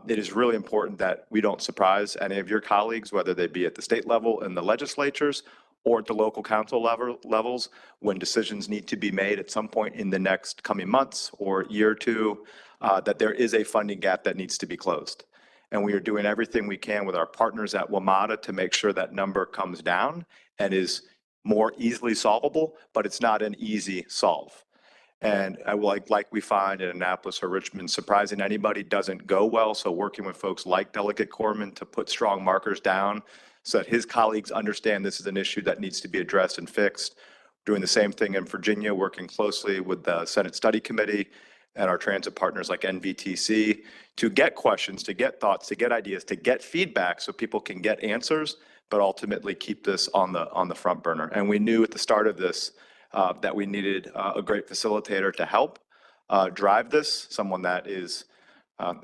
it is really important that we don't surprise any of your colleagues, whether they be at the state level in the legislatures or at the local council levels, when decisions need to be made at some point in the next coming months or year or two, that there is a funding gap that needs to be closed. And we are doing everything we can with our partners at WMATA to make sure that number comes down and is more easily solvable, but it's not an easy solve. And I like we find in Annapolis or Richmond, surprising anybody doesn't go well. So working with folks like Delegate Corman to put strong markers down so that his colleagues understand this is an issue that needs to be addressed and fixed. Doing the same thing in Virginia, working closely with the Senate Study Committee and our transit partners like NVTC to get questions, to get thoughts, to get ideas, to get feedback so people can get answers, but ultimately keep this on the front burner. And we knew at the start of this that we needed a great facilitator to help drive this, someone that has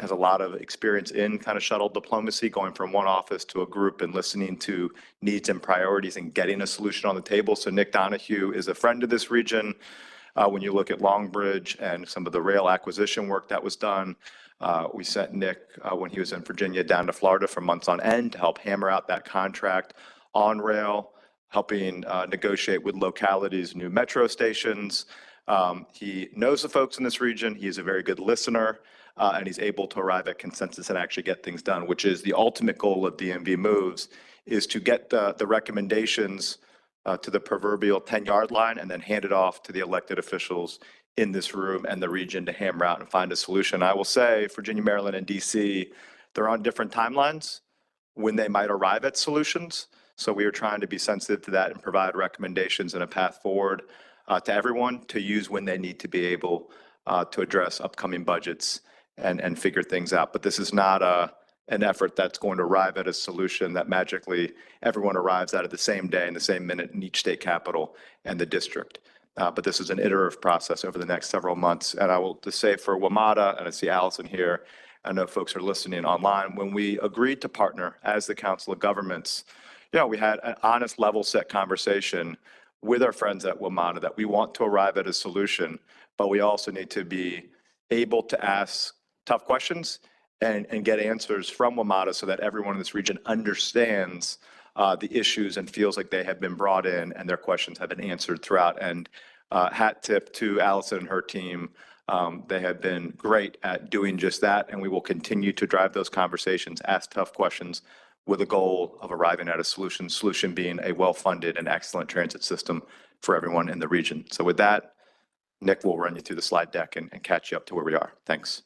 a lot of experience in kind of shuttle diplomacy, going from one office to a group and listening to needs and priorities and getting a solution on the table. So Nick Donahue is a friend of this region. When you look at Long Bridge and some of the rail acquisition work that was done, we sent Nick, when he was in Virginia, down to Florida for months on end to help hammer out that contract on rail, helping negotiate with localities, new metro stations. He knows the folks in this region. He is a very good listener, and he's able to arrive at consensus and actually get things done, which is the ultimate goal of DMV Moves, is to get the recommendations to the proverbial 10-yard line and then hand it off to the elected officials in this room and the region to hammer out and find a solution. I will say Virginia, Maryland, and DC, they're on different timelines when they might arrive at solutions. So we are trying to be sensitive to that and provide recommendations and a path forward to everyone to use when they need to be able to address upcoming budgets and figure things out. But this is not an effort that's going to arrive at a solution that magically everyone arrives at the same day and the same minute in each state capital and the district. But this is an iterative process over the next several months. And I will just say for WMATA, and I see Allison here, I know folks are listening online. When we agreed to partner as the Council of Governments, we had an honest level set conversation with our friends at WMATA that we want to arrive at a solution, but we also need to be able to ask tough questions and get answers from WMATA so that everyone in this region understands the issues and feels like they have been brought in and their questions have been answered throughout. And hat tip to Allison and her team. They have been great at doing just that, and we will continue to drive those conversations, ask tough questions with a goal of arriving at a solution being a well-funded and excellent transit system for everyone in the region. So with that, Nick will run you through the slide deck and catch you up to where we are. Thanks.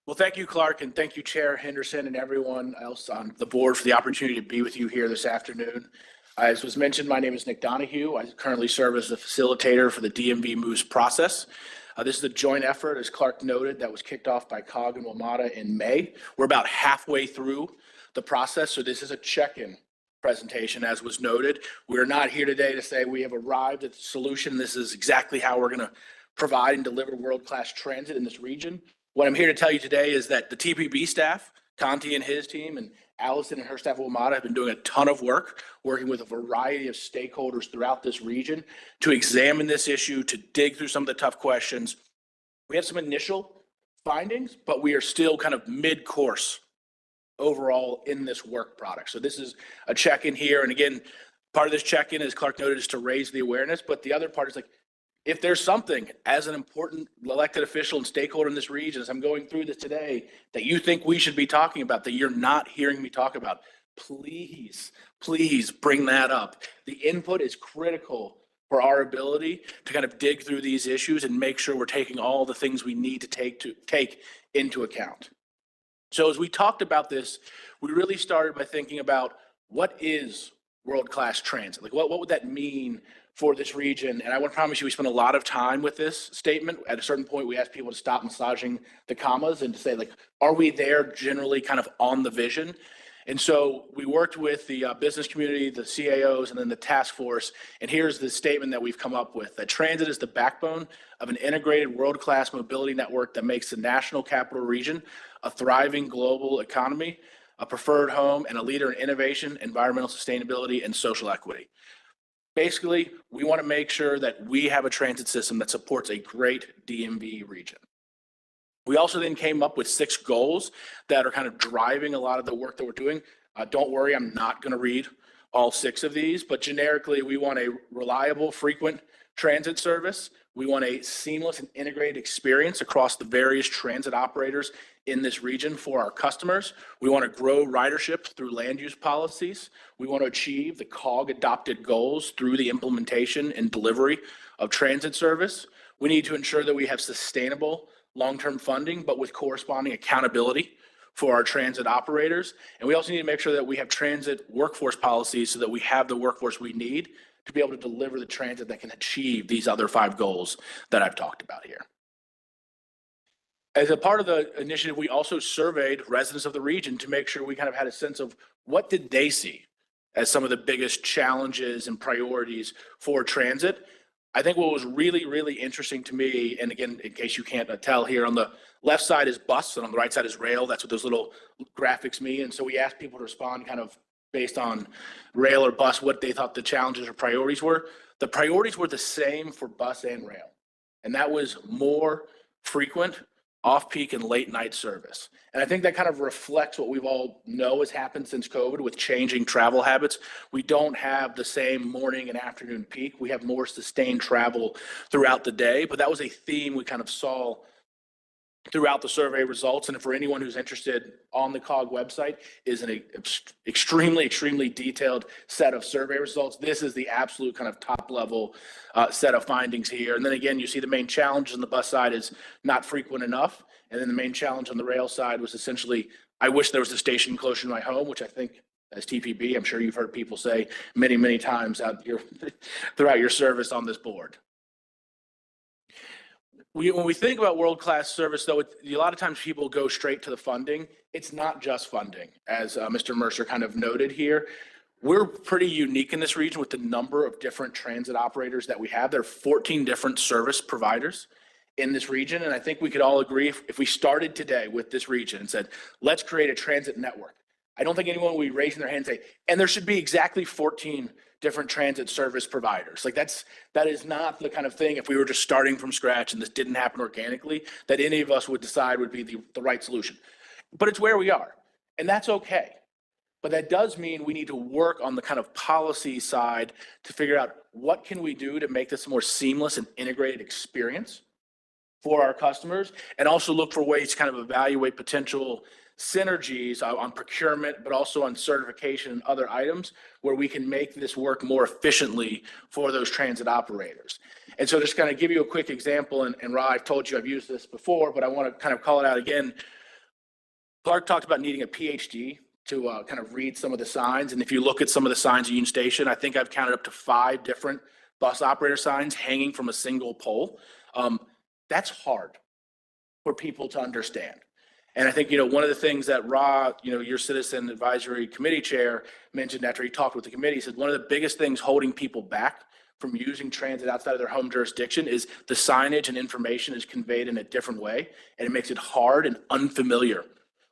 Well, thank you, Clark, and thank you, Chair Henderson, and everyone else on the board for the opportunity to be with you here this afternoon. As was mentioned, my name is Nick Donahue. I currently serve as the facilitator for the DMV Moves process. This is a joint effort, as Clark noted, that was kicked off by COG and WMATA in May. We're about halfway through the process, so this is a check-in presentation, as was noted. We're not here today to say we have arrived at the solution. This is exactly how we're going to provide and deliver world-class transit in this region. What I'm here to tell you today is that the TPB staff, Conti and his team, and Allison and her staff at WMATA have been doing a ton of work, working with a variety of stakeholders throughout this region to examine this issue, to dig through some of the tough questions. We have some initial findings, but we are still kind of mid-course overall in this work product. So this is a check-in here. And again, part of this check-in, as Clark noted, is to raise the awareness. But the other part is like, if there's something as an important elected official and stakeholder in this region, as I'm going through this today, that you think we should be talking about, that you're not hearing me talk about, please bring that up. The input is critical for our ability to kind of dig through these issues and make sure we're taking all the things we need to take into account. So as we talked about this, we really started by thinking about what is world-class transit? Like what would that mean for this region? And I want to promise you, we spent a lot of time with this statement. At a certain point, we asked people to stop massaging the commas and to say, like, are we there generally kind of on the vision? And so we worked with the business community, the CAOs, and then the task force. And here's the statement that we've come up with, that transit is the backbone of an integrated world-class mobility network that makes the national capital region a thriving global economy, a preferred home, and a leader in innovation, environmental sustainability, and social equity. Basically, we want to make sure that we have a transit system that supports a great DMV region. We also then came up with 6 goals that are kind of driving a lot of the work that we're doing. Don't worry, I'm not going to read all 6 of these, but generically, we want a reliable, frequent transit service. We want a seamless and integrated experience across the various transit operators in this region for our customers. We want to grow ridership through land use policies. We want to achieve the COG adopted goals through the implementation and delivery of transit service. We need to ensure that we have sustainable long-term funding, but with corresponding accountability for our transit operators. And we also need to make sure that we have transit workforce policies so that we have the workforce we need to be able to deliver the transit that can achieve these other 5 goals that I've talked about here. As a part of the initiative, we also surveyed residents of the region to make sure we kind of had a sense of what did they see as some of the biggest challenges and priorities for transit. I think what was really, really interesting to me, and again, in case you can't tell here, on the left side is bus and on the right side is rail. That's what those little graphics mean. And so we asked people to respond kind of based on rail or bus, what they thought the challenges or priorities were. The priorities were the same for bus and rail. And that was more frequent off-peak and late night service. And I think that kind of reflects what we've all know has happened since COVID with changing travel habits. We don't have the same morning and afternoon peak. We have more sustained travel throughout the day, but that was a theme we kind of saw throughout the survey results. And for anyone who's interested, on the COG website is an extremely detailed set of survey results. This is the absolute kind of top level set of findings here. And then again, you see the main challenge on the bus side is not frequent enough. And then the main challenge on the rail side was essentially, I wish there was a station closer to my home, which I think as TPB, I'm sure you've heard people say many times throughout your service on this board. When we think about world-class service, though, a lot of times people go straight to the funding. It's not just funding, as Mr. Mercer kind of noted here. We're pretty unique in this region with the number of different transit operators that we have. There are 14 different service providers. in this region. And I think we could all agree if we started today with this region and said, let's create a transit network. I don't think anyone would be raising their hand and say, and there should be exactly 14 different transit service providers. Like that is not the kind of thing, if we were just starting from scratch and this didn't happen organically, that any of us would decide would be the right solution. But it's where we are, and that's okay. But that does mean we need to work on the kind of policy side to figure out what can we do to make this a more seamless and integrated experience for our customers, and also look for ways to kind of evaluate potential synergies on procurement, but also on certification and other items where we can make this work more efficiently for those transit operators. And so just kind of give you a quick example, and Ra, I've told you I've used this before, but I want to kind of call it out again. Clark talked about needing a PhD to kind of read some of the signs. And if you look at some of the signs at Union Station, I think I've counted up to 5 different bus operator signs hanging from a single pole. That's hard for people to understand. And I think, one of the things that Ra, your Citizen Advisory Committee chair mentioned after he talked with the committee, he said one of the biggest things holding people back from using transit outside of their home jurisdiction is the signage and information is conveyed in a different way. And it makes it hard and unfamiliar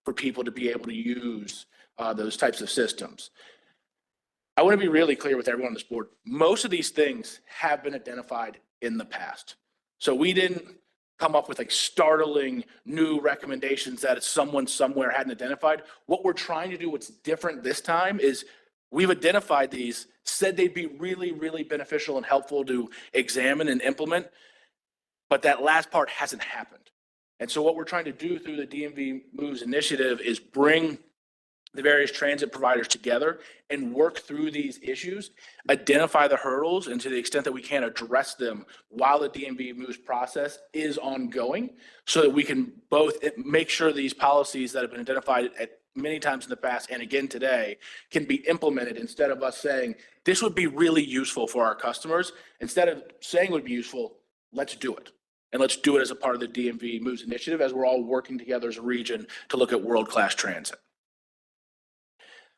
for people to be able to use those types of systems. I want to be really clear with everyone on this board. Most of these things have been identified in the past. So we didn't come up with like startling new recommendations that someone somewhere hadn't identified. What we're trying to do, what's different this time, is we've identified these, said they'd be really, really beneficial and helpful to examine and implement, but that last part hasn't happened. And so what we're trying to do through the DMV Moves initiative is bring the various transit providers together and work through these issues, identify the hurdles, and to the extent that we can address them while the DMV Moves process is ongoing, so that we can both make sure these policies that have been identified at many times in the past and again today can be implemented, instead of us saying, this would be really useful for our customers. Instead of saying it would be useful, let's do it. And let's do it as a part of the DMV Moves initiative, as we're all working together as a region to look at world-class transit.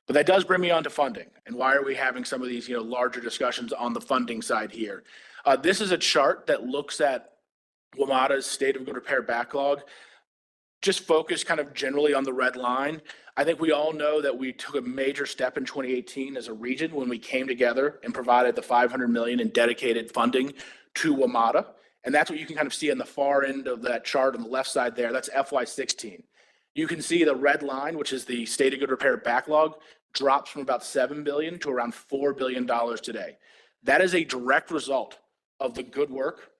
But that does bring me on to funding. And why are we having some of these, larger discussions on the funding side here? This is a chart that looks at WMATA's state of good repair backlog, just focused kind of generally on the red line. I think we all know that we took a major step in 2018 as a region when we came together and provided the $500 million in dedicated funding to WMATA. And that's what you can kind of see on the far end of that chart on the left side there. That's FY16. You can see the red line, which is the state of good repair backlog, drops from about $7 billion to around $4 billion today. That is a direct result of the good work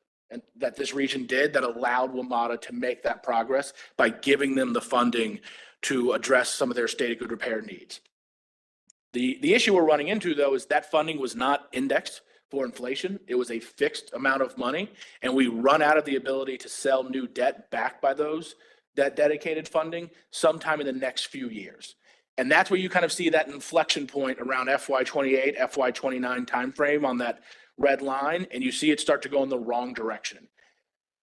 that this region did that allowed WMATA to make that progress by giving them the funding to address some of their state of good repair needs. The issue we're running into, though, is that funding was not indexed for inflation. It was a fixed amount of money, and we run out of the ability to sell new debt backed by that dedicated funding sometime in the next few years. And that's where you kind of see that inflection point around FY28, FY29 timeframe on that red line, and you see it start to go in the wrong direction.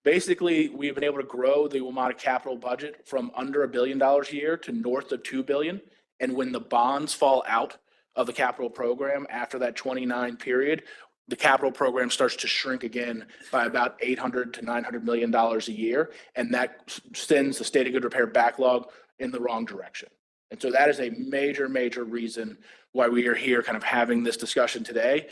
Basically, we've been able to grow the WMATA capital budget from under $1 billion a year to north of $2 billion. And when the bonds fall out of the capital program after that 29 period, the capital program starts to shrink again by about $800 to $900 million a year. And that sends the state of good repair backlog in the wrong direction. And so that is a major, major reason why we are here kind of having this discussion today.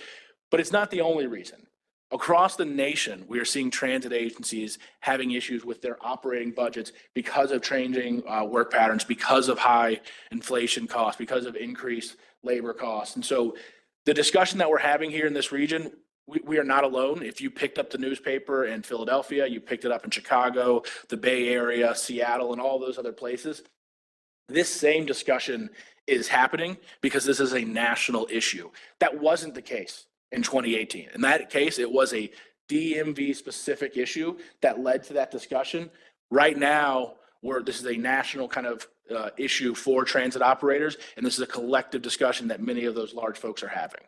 But it's not the only reason. Across the nation, we are seeing transit agencies having issues with their operating budgets because of changing work patterns, because of high inflation costs, because of increased labor costs. And so the discussion that we're having here in this region, we are not alone. If you picked up the newspaper in Philadelphia, you picked it up in Chicago, the Bay Area, Seattle, and all those other places, this same discussion is happening because this is a national issue. That wasn't the case in 2018. In that case, it was a DMV specific issue that led to that discussion. Right now, this is a national kind of issue for transit operators, and this is a collective discussion that many of those large folks are having.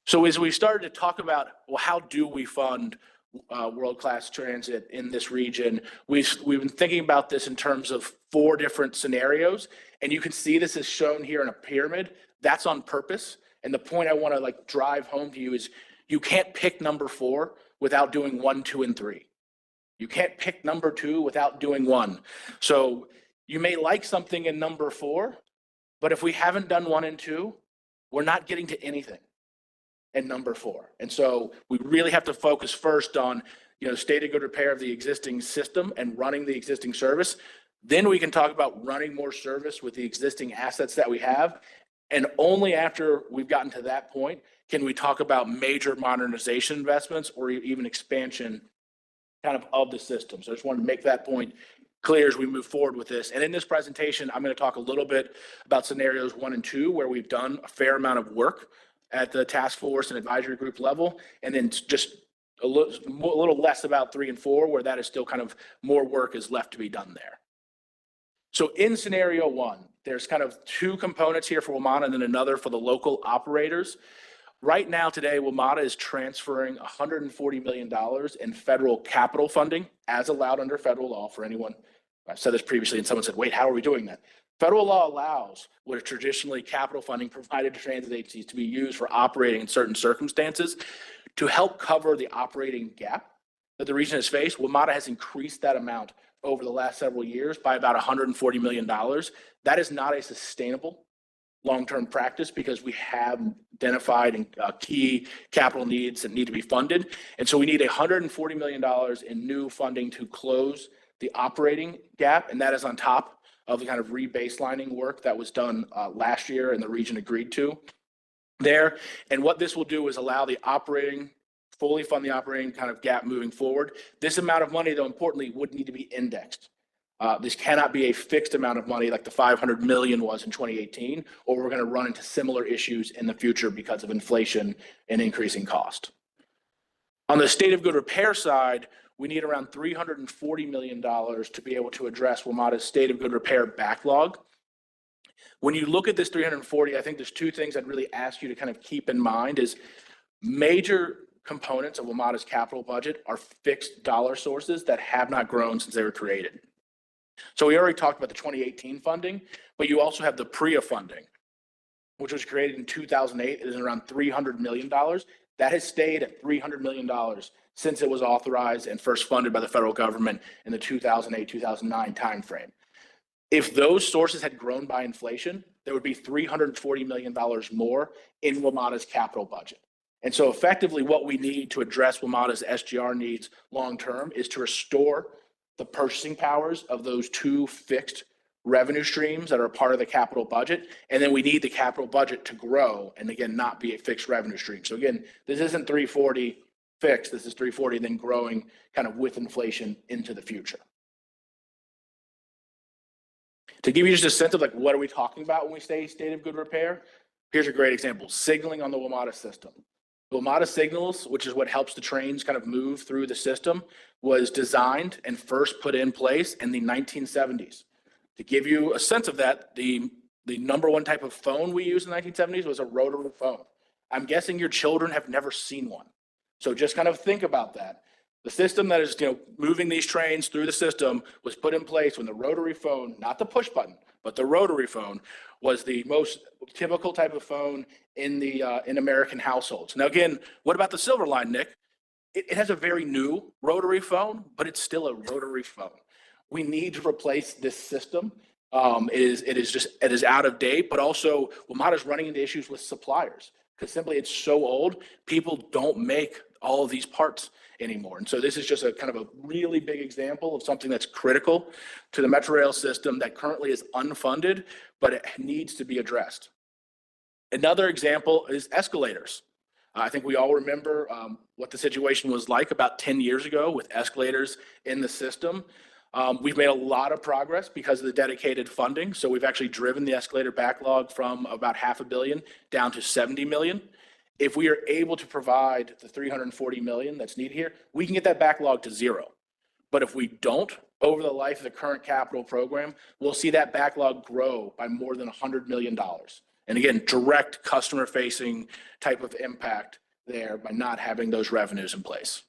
So as we started to talk about, well, how do we fund world-class transit in this region, we've been thinking about this in terms of 4 different scenarios, and you can see this is shown here in a pyramid. That's on purpose. And the point I want to drive home to you is you can't pick number 4 without doing 1, 2, and 3. You can't pick number 2 without doing 1. So you may like something in number 4, but if we haven't done 1 and 2, we're not getting to anything in number 4. And so we really have to focus first on, state of good repair of the existing system and running the existing service. Then we can talk about running more service with the existing assets that we have. And only after we've gotten to that point can we talk about major modernization investments or even expansion of the system. So I just wanted to make that point clear as we move forward with this. And in this presentation, I'm going to talk a little bit about scenarios 1 and 2, where we've done a fair amount of work at the task force and advisory group level, and then just a little less about 3 and 4, where that is still more work is left to be done there. So in scenario 1, there's 2 components here for WMATA and then another for the local operators. Right now, today, WMATA is transferring $140 million in federal capital funding as allowed under federal law. For anyone, I've said this previously and someone said, wait, how are we doing that? Federal law allows what is traditionally capital funding provided to transit agencies to be used for operating in certain circumstances to help cover the operating gap that the region has faced. WMATA has increased that amount over the last several years by about $140 million. That is not a sustainable long-term practice because we have identified key capital needs that need to be funded. And so we need $140 million in new funding to close the operating gap. And that is on top of the rebaselining work that was done last year and the region agreed to there. And what this will do is allow the fully fund the operating gap moving forward. This amount of money, though, importantly, would need to be indexed. This cannot be a fixed amount of money like the $500 million was in 2018, or we're going to run into similar issues in the future because of inflation and increasing cost. On the state of good repair side, we need around $340 million to be able to address WMATA's state of good repair backlog. When you look at this 340, I think there's 2 things I'd really ask you to keep in mind is major components of WMATA's capital budget are fixed dollar sources that have not grown since they were created. So we already talked about the 2018 funding, but you also have the PREA funding, which was created in 2008. It is around $300 million. That has stayed at $300 million since it was authorized and first funded by the federal government in the 2008-2009 timeframe. If those sources had grown by inflation, there would be $340 million more in WMATA's capital budget. And so effectively what we need to address WMATA's SGR needs long-term is to restore the purchasing powers of those 2 fixed revenue streams that are a part of the capital budget. And then we need the capital budget to grow and again, not be a fixed revenue stream. So again, this isn't 340 fixed, this is 340 then growing with inflation into the future. To give you just a sense of what are we talking about when we say state of good repair, here's a great example, signaling on the WMATA system. WMATA signals, which is what helps the trains move through the system, was designed and first put in place in the 1970s. To give you a sense of that, the number 1 type of phone we used in the 1970s was a rotary phone. I'm guessing your children have never seen one. So just think about that. The system that is moving these trains through the system was put in place when the rotary phone, not the push button, but the rotary phone was the most typical type of phone in American households. Now, again, what about the Silver Line, Nick? It has a very new rotary phone, but it's still a rotary phone. We need to replace this system. It is out of date, but also WMATA is running into issues with suppliers because simply it's so old, people don't make all of these parts anymore. And so this is just a a really big example of something that's critical to the Metro Rail system that currently is unfunded, but it needs to be addressed. Another example is escalators. I think we all remember what the situation was like about 10 years ago with escalators in the system. We've made a lot of progress because of the dedicated funding. So we've actually driven the escalator backlog from about $500 million down to $70 million. If we are able to provide the $340 million that's needed here, we can get that backlog to 0. But if we don't, over the life of the current capital program, we'll see that backlog grow by more than $100 million. And again, direct customer-facing type of impact there by not having those revenues in place.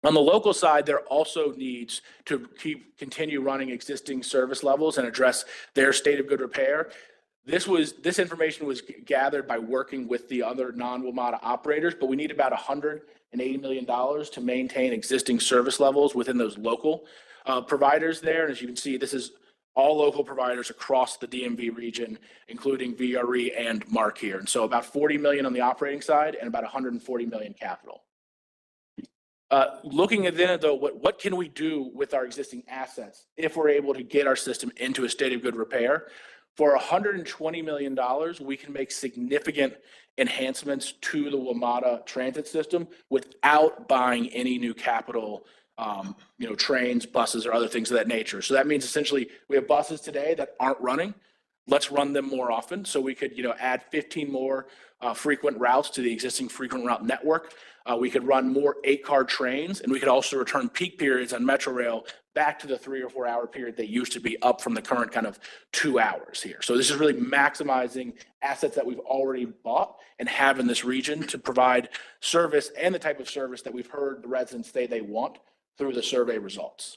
On the local side, there also needs to continue running existing service levels and address their state of good repair. This information was gathered by working with the other non-WMATA operators, but we need about $180 million to maintain existing service levels within those local providers there. And as you can see, this is all local providers across the DMV region, including VRE and Mark here. And so about 40 million on the operating side and about 140 million capital. Looking at then though, what can we do with our existing assets if we're able to get our system into a state of good repair? For $120 million, we can make significant enhancements to the WMATA transit system without buying any new capital, trains, buses, or other things of that nature. So that means essentially we have buses today that aren't running. Let's run them more often. So we could, add 15 more frequent routes to the existing frequent route network. We could run more 8-car trains, and we could also return peak periods on Metro Rail back to the 3 or 4 hour period they used to be, up from the current kind of 2 hours here. So this is really maximizing assets that we've already bought and have in this region to provide service and the type of service that we've heard the residents say they want through the survey results.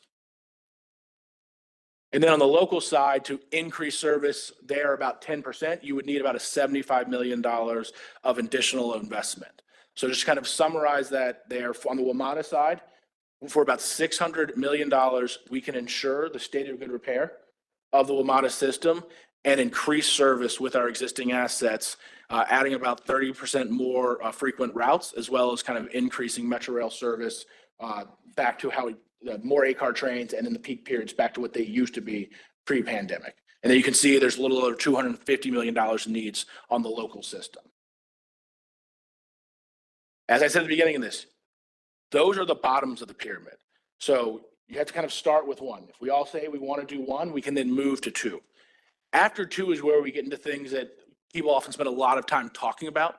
And then on the local side, to increase service there about 10%, you would need about a $75 million of additional investment. So just kind of summarize that there on the WMATA side, for about $600 million, we can ensure the state of good repair of the WMATA system and increase service with our existing assets, adding about 30% more frequent routes, as well as kind of increasing Metro Rail service back to how more 8-car trains and in the peak periods back to what they used to be pre-pandemic. And then you can see there's a little over $250 million in needs on the local system. As I said at the beginning of this, those are the bottoms of the pyramid. So you have to kind of start with one. If we all say we want to do one, we can then move to two. After two is where we get into things that people often spend a lot of time talking about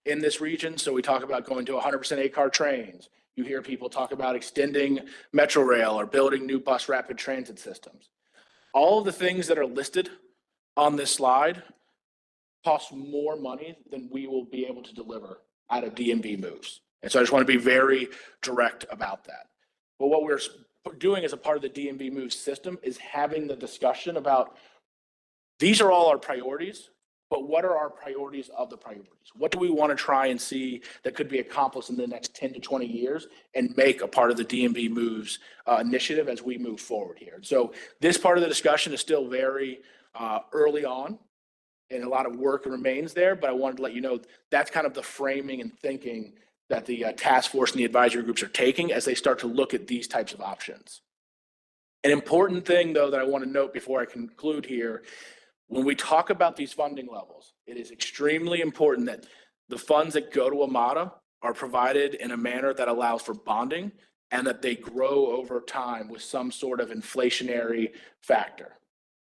in this region. So we talk about going to 100% 8-car trains. You hear people talk about extending Metro Rail or building new bus rapid transit systems. All of the things that are listed on this slide cost more money than we will be able to deliver out of DMV moves. And so I just want to be very direct about that. But what we're doing as a part of the DMV moves system is having the discussion about these are all our priorities, but what are our priorities of the priorities? What do we want to try and see that could be accomplished in the next 10 to 20 years and make a part of the DMV moves initiative as we move forward here? So this part of the discussion is still very early on, and a lot of work remains there, but I wanted to let you know that's kind of the framing and thinking that the task force and the advisory groups are taking as they start to look at these types of options. An important thing, though, that I want to note before I conclude here, when we talk about these funding levels, it is extremely important that the funds that go to WMATA are provided in a manner that allows for bonding and that they grow over time with some sort of inflationary factor.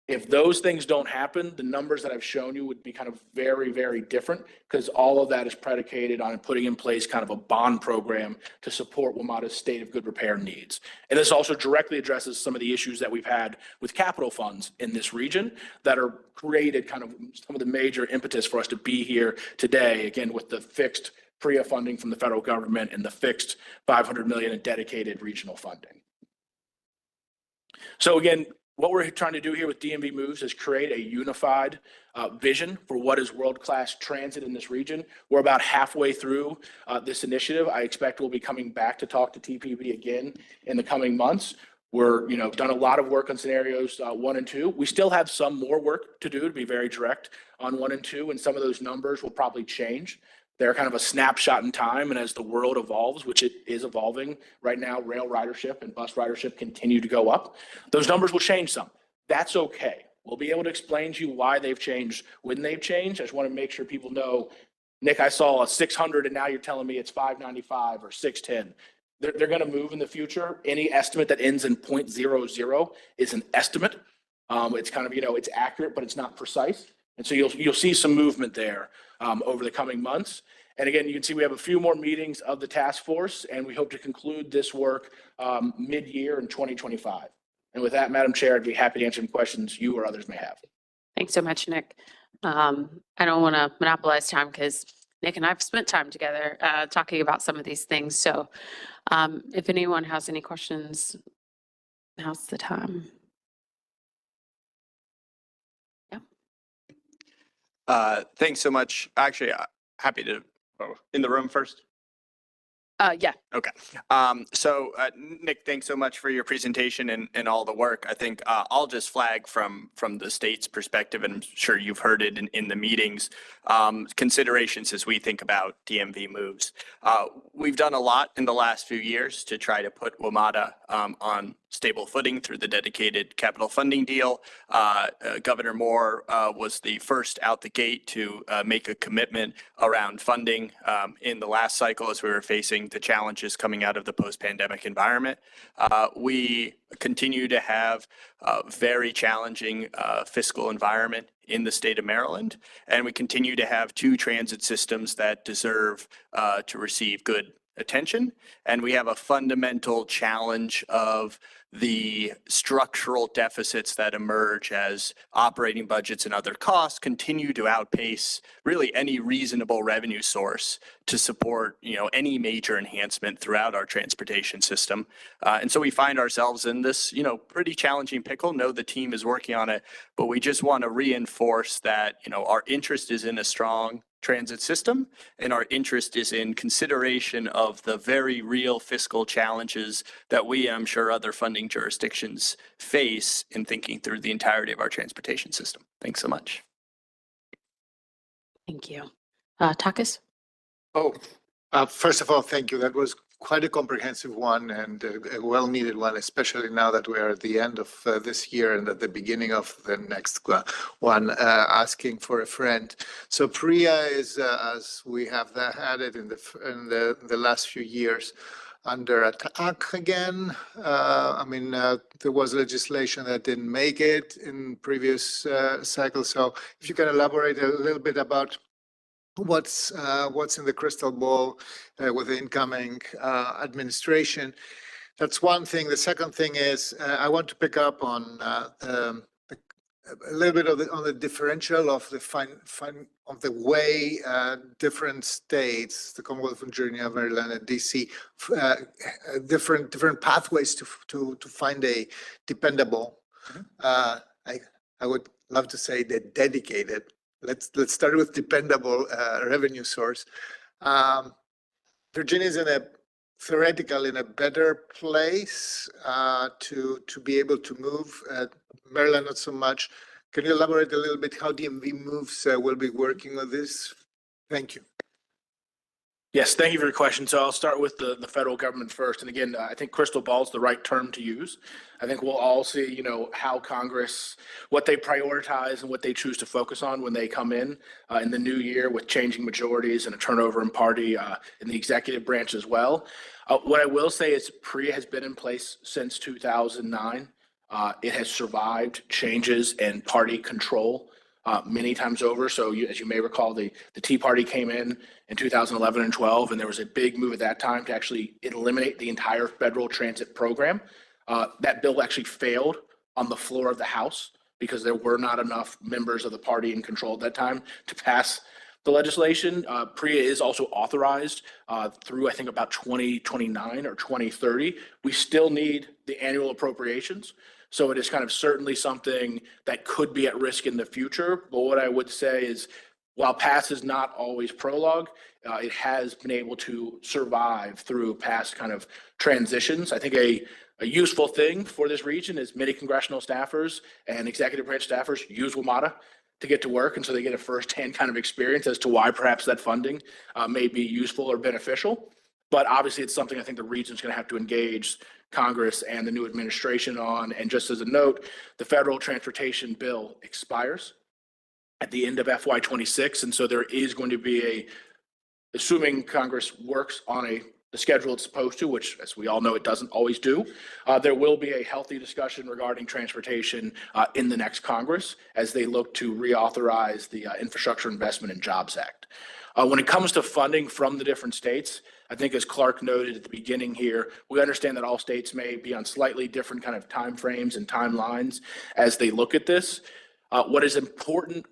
If those things don't happen, the numbers that I've shown you would be kind of very, very different because all of that is predicated on putting in place kind of a bond program to support WMATA's state of good repair needs. And this also directly addresses some of the issues that we've had with capital funds in this region that are created kind of some of the major impetus for us to be here today, again, with the fixed PREA funding from the federal government and the fixed $500 million in dedicated regional funding. So again, what we're trying to do here with DMV Moves is create a unified vision for what is world-class transit in this region. We're about halfway through this initiative. I expect we'll be coming back to talk to TPB again in the coming months. We're, done a lot of work on scenarios 1 and 2. We still have some more work to do, to be very direct, on 1 and 2, and some of those numbers will probably change. They're kind of a snapshot in time, and as the world evolves, which it is evolving right now, rail ridership and bus ridership continue to go up. Those numbers will change some. That's okay. We'll be able to explain to you why they've changed when they've changed. I just want to make sure people know, Nick, I saw a 600 and now you're telling me it's 595 or 610. They're going to move in the future. Any estimate that ends in 0.00 is an estimate. It's kind of, it's accurate, but it's not precise. And so you'll see some movement there over the coming months. And again, you can see we have a few more meetings of the task force, and we hope to conclude this work mid-year in 2025. And with that, Madam Chair, I'd be happy to answer any questions you or others may have. Thanks so much, Nick. I don't want to monopolize time because Nick and I have spent time together talking about some of these things. So if anyone has any questions, now's the time. Thanks so much. Actually, happy to, in the room first. Yeah. Okay. Nick, thanks so much for your presentation and all the work. I think I'll just flag from the state's perspective, and I'm sure you've heard it in the meetings, considerations as we think about DMV moves. We've done a lot in the last few years to try to put WMATA on stable footing through the dedicated capital funding deal. Governor Moore was the first out the gate to make a commitment around funding in the last cycle as we were facing the challenges coming out of the post-pandemic environment. We continue to have a very challenging fiscal environment in the state of Maryland, and we continue to have two transit systems that deserve to receive good attention. And we have a fundamental challenge of the structural deficits that emerge as operating budgets and other costs continue to outpace really any reasonable revenue source to support, any major enhancement throughout our transportation system. And so we find ourselves in this, pretty challenging pickle. Know the team is working on it, but we just want to reinforce that, our interest is in a strong transit system, and our interest is in consideration of the very real fiscal challenges that we, I'm sure other funding jurisdictions face in thinking through the entirety of our transportation system. Thanks so much. Thank you. Takis? First of all, thank you. That was quite a comprehensive one and a well-needed one, especially now that we are at the end of this year and at the beginning of the next one, asking for a friend. So PRIA is, as we have had it in the last few years, under attack again. There was legislation that didn't make it in previous cycles. So if you can elaborate a little bit about what's in the crystal ball with the incoming administration. That's one thing. The second thing is I want to pick up on a little bit on the differential of the way different states, the Commonwealth of Virginia, Maryland, and DC, different pathways to find a dependable. I would love to say they're dedicated. Let's start with dependable revenue source. Virginia is theoretically in a better place to be able to move. Maryland, not so much. Can you elaborate a little bit how DMV moves will be working with this? Thank you. Yes, thank you for your question. So I'll start with the federal government first. And again, I think crystal ball is the right term to use. I think we'll all see, how Congress, what they prioritize and what they choose to focus on when they come in the new year with changing majorities and a turnover in party in the executive branch as well. What I will say is PRIA has been in place since 2009. It has survived changes in party control many times over. So as you may recall, the Tea Party came in 2011 and 12, and there was a big move at that time to actually eliminate the entire federal transit program. That bill actually failed on the floor of the House because there were not enough members of the party in control at that time to pass the legislation. PRIA is also authorized through, I think, about 2029 or 2030. We still need the annual appropriations. So it is kind of certainly something that could be at risk in the future. But what I would say is, while past is not always prologue, it has been able to survive through past kind of transitions. I think a useful thing for this region is many congressional staffers and executive branch staffers use WMATA to get to work. And so they get a firsthand kind of experience as to why perhaps that funding may be useful or beneficial. But obviously, it's something I think the region's going to have to engage Congress and the new administration on. And just as a note, the federal transportation bill expires at the end of FY26. And so there is going to be assuming Congress works on the schedule it's supposed to, which, as we all know, it doesn't always do, there will be a healthy discussion regarding transportation in the next Congress as they look to reauthorize the Infrastructure Investment and Jobs Act. When it comes to funding from the different states, I think as Clark noted at the beginning here, we understand that all states may be on slightly different kind of timeframes and timelines as they look at this. What is important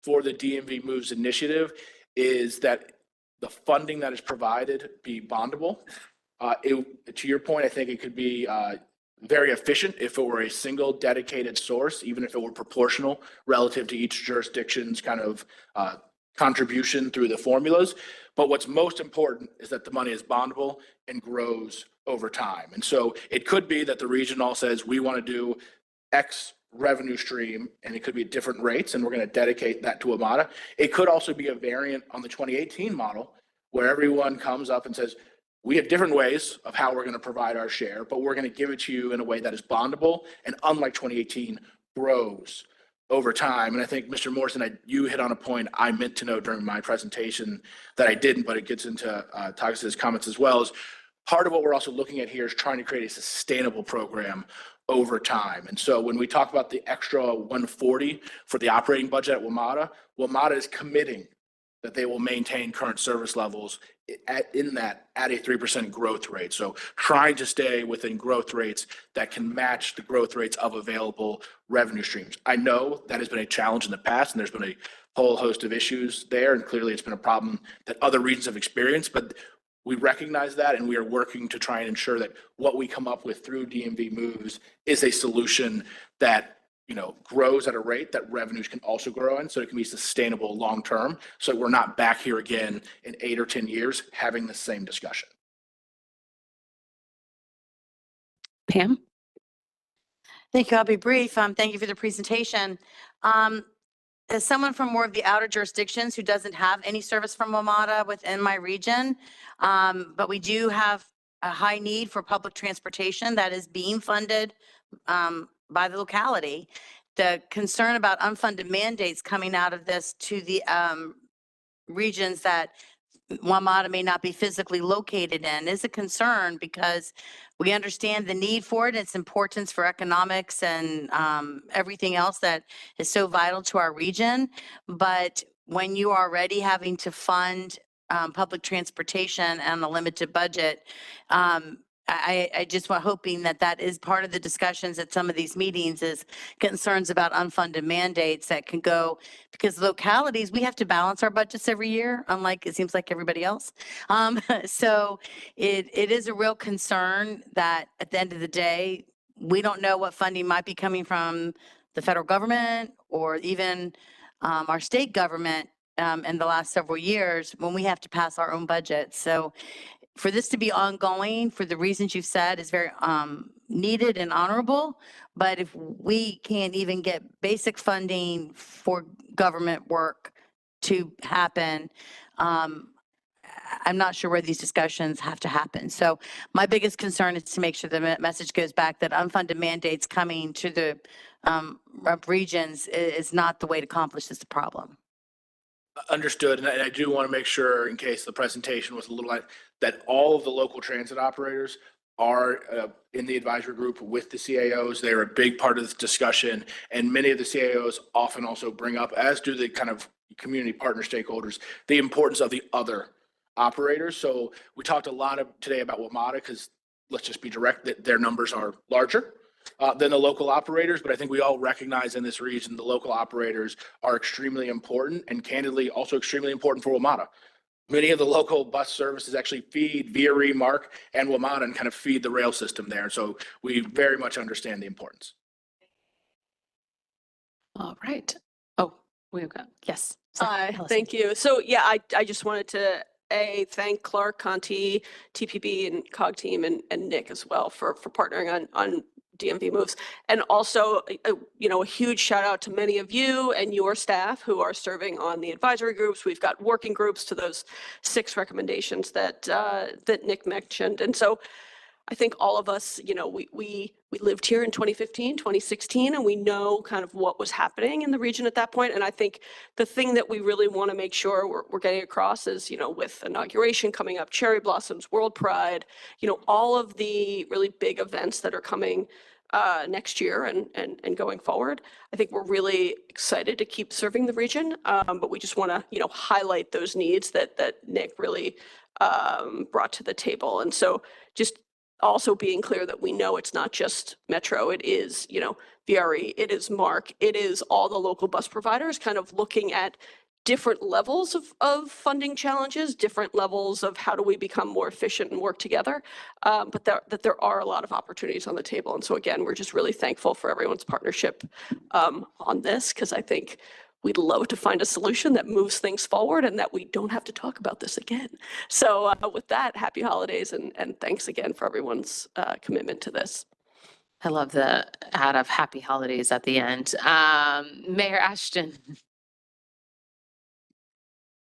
for the DMV Moves initiative is that the funding that is provided be bondable. To your point, I think it could be very efficient if it were a single dedicated source, even if it were proportional relative to each jurisdiction's kind of contribution through the formulas. But what's most important is that the money is bondable and grows over time. And so it could be that the region all says, we want to do X revenue stream, and it could be at different rates, and we're going to dedicate that to WMATA. It could also be a variant on the 2018 model where everyone comes up and says, we have different ways of how we're going to provide our share, but we're going to give it to you in a way that is bondable and, unlike 2018, grows over time. And I think, Mr. Morrison, you hit on a point I meant to know during my presentation that I didn't, but it gets into Tagas's comments as well, is part of what we're also looking at here is trying to create a sustainable program over time. And so when we talk about the extra 140 for the operating budget at WMATA, WMATA is committing that they will maintain current service levels at a 3% growth rate. So trying to stay within growth rates that can match the growth rates of available revenue streams. I know that has been a challenge in the past, and there's been a whole host of issues there, and clearly it's been a problem that other regions have experienced, but we recognize that, and we are working to try and ensure that what we come up with through DMV Moves is a solution that grows at a rate that revenues can also grow in, so it can be sustainable long term. So we're not back here again in 8 or 10 years having the same discussion. Pam? Thank you. I'll be brief. Thank you for the presentation. As someone from more of the outer jurisdictions who doesn't have any service from WMATA within my region, but we do have a high need for public transportation that is being funded by the locality. The concern about unfunded mandates coming out of this to the regions that WMATA may not be physically located in is a concern, because we understand the need for it, its importance for economics and everything else that is so vital to our region. But when you are already having to fund public transportation and a limited budget, I just want hoping that that is part of the discussions at some of these meetings, is concerns about unfunded mandates that can go, because localities, we have to balance our budgets every year, unlike it seems like everybody else. So it is a real concern that at the end of the day, we don't know what funding might be coming from the federal government or even our state government in the last several years when we have to pass our own budget. So for this to be ongoing, for the reasons you've said, is very needed and honorable. But if we can't even get basic funding for government work to happen, I'm not sure where these discussions have to happen. So my biggest concern is to make sure the message goes back that unfunded mandates coming to the regions is not the way to accomplish this problem. Understood. And I do want to make sure, in case the presentation was a little light, that all of the local transit operators are in the advisory group with the CAOs. They're a big part of this discussion. And many of the CAOs often also bring up, as do the kind of community partner stakeholders, the importance of the other operators. So we talked a lot today about WMATA, because let's just be direct, that their numbers are larger than the local operators. But I think we all recognize in this region, the local operators are extremely important, and candidly also extremely important for WMATA. Many of the local bus services actually feed VRE, MARC, and WMATA and kind of feed the rail system there. So we very much understand the importance. All right. Oh, we've got, yes. Hi, thank you. So yeah, I just wanted to thank Clark, Conti, TPB and COG team and Nick as well for partnering on DMV Moves. And also, a huge shout out to many of you and your staff who are serving on the advisory groups. We've got working groups to those 6 recommendations that Nick mentioned. And so I think all of us, we lived here in 2015, 2016, and we know kind of what was happening in the region at that point. And I think the thing that we really want to make sure we're getting across is, with inauguration coming up, Cherry Blossoms, World Pride, all of the really big events that are coming next year and going forward. I think we're really excited to keep serving the region, but we just want to, highlight those needs that Nick really brought to the table. And so just also being clear that we know it's not just Metro, it is, VRE, it is MARC, it is all the local bus providers kind of looking at different levels of funding challenges, different levels of how do we become more efficient and work together, but that there are a lot of opportunities on the table. And so again, we're just really thankful for everyone's partnership on this, because I think we'd love to find a solution that moves things forward and that we don't have to talk about this again. So with that, happy holidays and thanks again for everyone's commitment to this. I love the add of happy holidays at the end. Mayor Ashton.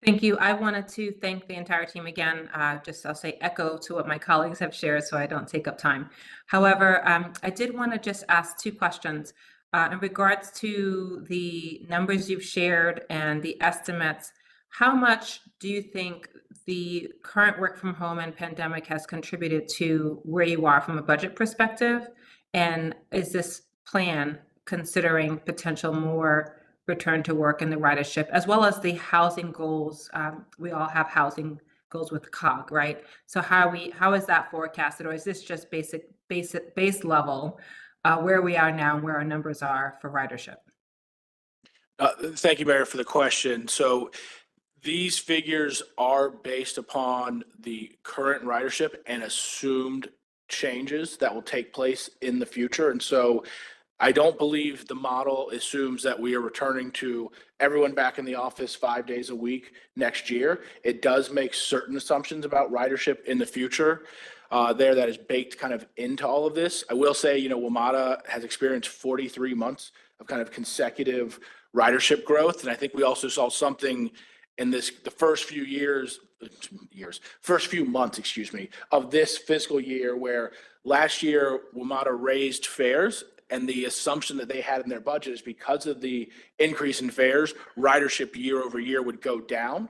Thank you. I wanted to thank the entire team again. I'll say echo to what my colleagues have shared so I don't take up time. However, I did want to just ask two questions. In regards to the numbers you've shared and the estimates, how much do you think the current work from home and pandemic has contributed to where you are from a budget perspective? And is this plan considering potential more return to work and the ridership, as well as the housing goals? We all have housing goals with COG, right? So how is that forecasted, or is this just base level where we are now and where our numbers are for ridership? Thank you, Mayor, for the question. So these figures are based upon the current ridership and assumed changes that will take place in the future. And so I don't believe the model assumes that we are returning to everyone back in the office 5 days a week next year. It does make certain assumptions about ridership in the future that is baked kind of into all of this. I will say, WMATA has experienced 43 months of kind of consecutive ridership growth. And I think we also saw something in the first few months, of this fiscal year, where last year WMATA raised fares, and the assumption that they had in their budget is because of the increase in fares, ridership year over year would go down.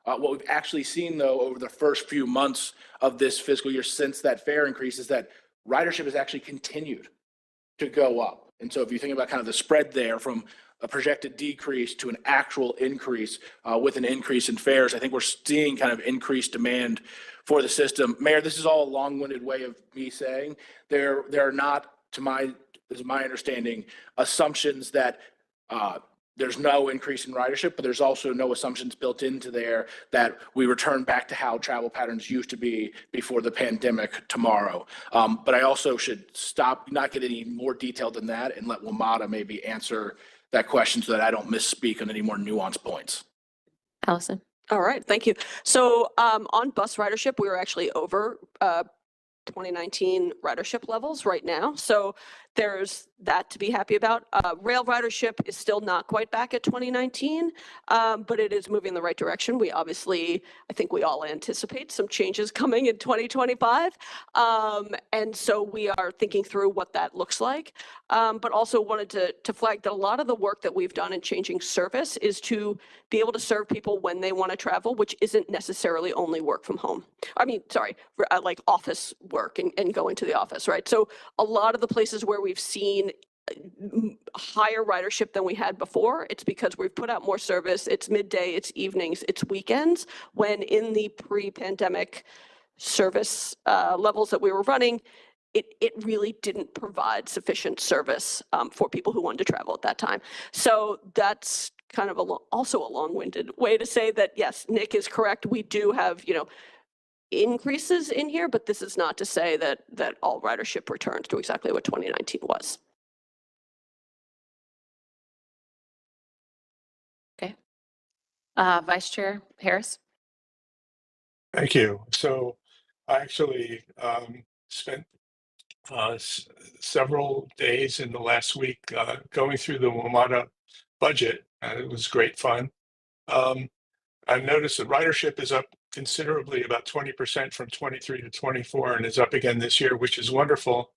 What we've actually seen, though, over the first few months of this fiscal year since that fare increase is that ridership has actually continued to go up. And so if you think about kind of the spread there from a projected decrease to an actual increase with an increase in fares, I think we're seeing kind of increased demand for the system. Mayor, this is all a long-winded way of me saying there are not, is my understanding, assumptions that there's no increase in ridership, but there's also no assumptions built into there that we return back to how travel patterns used to be before the pandemic tomorrow. But I also should not get any more detailed than that and let WMATA maybe answer that question so that I don't misspeak on any more nuanced points. Allison. All right, thank you. So on bus ridership, we were actually over 2019 ridership levels right now. So there's that to be happy about. Rail ridership is still not quite back at 2019, but it is moving in the right direction. We obviously, I think we all anticipate some changes coming in 2025. And so we are thinking through what that looks like, but also wanted to flag that a lot of the work that we've done in changing service is to be able to serve people when they want to travel, which isn't necessarily only work from home. Like office work and going to the office, right? So a lot of the places where we've seen higher ridership than we had before, it's because we've put out more service. It's midday, it's evenings, it's weekends, when in the pre-pandemic service levels that we were running, it really didn't provide sufficient service for people who wanted to travel at that time. So that's kind of also a long-winded way to say that, yes, Nick is correct. We do have, increases in here, but this is not to say that all ridership returns to exactly what 2019 was. Okay. Vice Chair Harris. Thank you. So I actually spent several days in the last week going through the WMATA budget, and it was great fun. I've noticed that ridership is up considerably, about 20% from 23 to 24, and is up again this year, which is wonderful.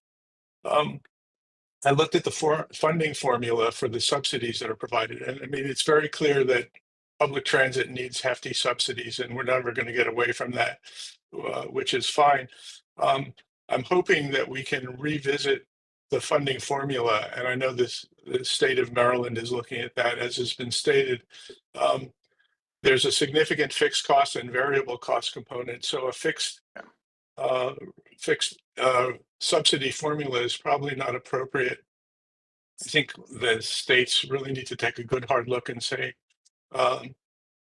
I looked at the funding formula for the subsidies that are provided, and I mean, it's very clear that public transit needs hefty subsidies, and we're never going to get away from that, which is fine. I'm hoping that we can revisit the funding formula, and I know the state of Maryland is looking at that, as has been stated. There's a significant fixed cost and variable cost component, so a fixed subsidy formula is probably not appropriate. I think the states really need to take a good hard look and say,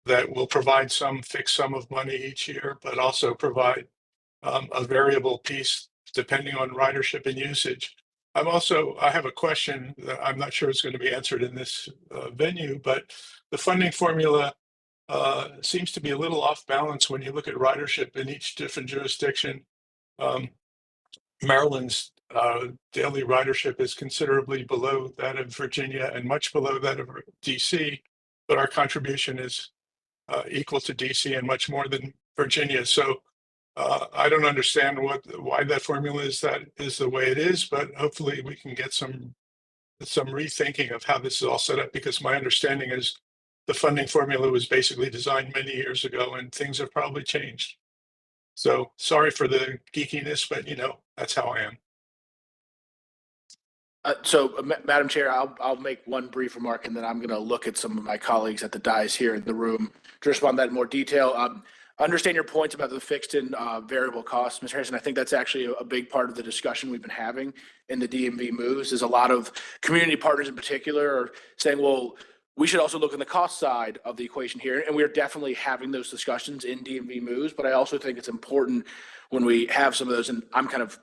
that will provide some fixed sum of money each year, but also provide a variable piece depending on ridership and usage. I have a question that I'm not sure it's going to be answered in this venue, but the funding formula seems to be a little off balance when you look at ridership in each different jurisdiction. Maryland's daily ridership is considerably below that of Virginia and much below that of DC, but our contribution is equal to DC and much more than Virginia. So I don't understand why that formula is the way it is, but hopefully we can get some rethinking of how this is all set up, because my understanding is the funding formula was basically designed many years ago and things have probably changed. So sorry for the geekiness, but that's how I am. Madam Chair, I'll make one brief remark, and then I'm going to look at some of my colleagues at the dais here in the room to respond to that in more detail. Understand your points about the fixed and variable costs, Ms. Harrison. I think that's actually a big part of the discussion we've been having in the DMV moves. Is a lot of community partners in particular are saying, well, we should also look at the cost side of the equation here. And we're definitely having those discussions in DMV moves, but I also think it's important when we have some of those, and I'm kind of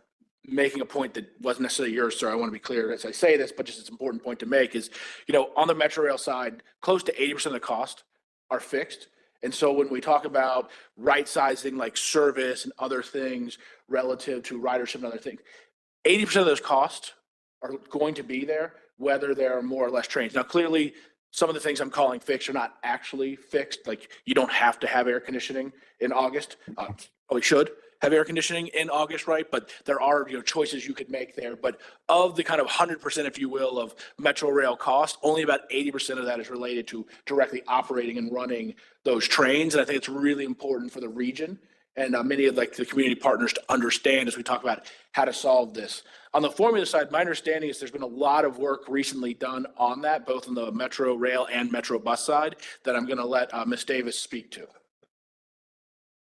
making a point that wasn't necessarily yours, sir. I want to be clear as I say this, but just it's an important point to make is, on the Metro Rail side, close to 80% of the cost are fixed. And so when we talk about right sizing like service and other things relative to ridership and other things, 80% of those costs are going to be there, whether there are more or less trains. Now, clearly, some of the things I'm calling fixed are not actually fixed. Like you don't have to have air conditioning in August. Probably should have air conditioning in August, right? But there are choices you could make there. But of the kind of 100%, if you will, of Metro Rail cost, only about 80% of that is related to directly operating and running those trains. And I think it's really important for the region and many of the community partners to understand as we talk about how to solve this. On the formula side, my understanding is there's been a lot of work recently done on that, both on the Metro Rail and Metro Bus side, that I'm going to let Ms. Davis speak to.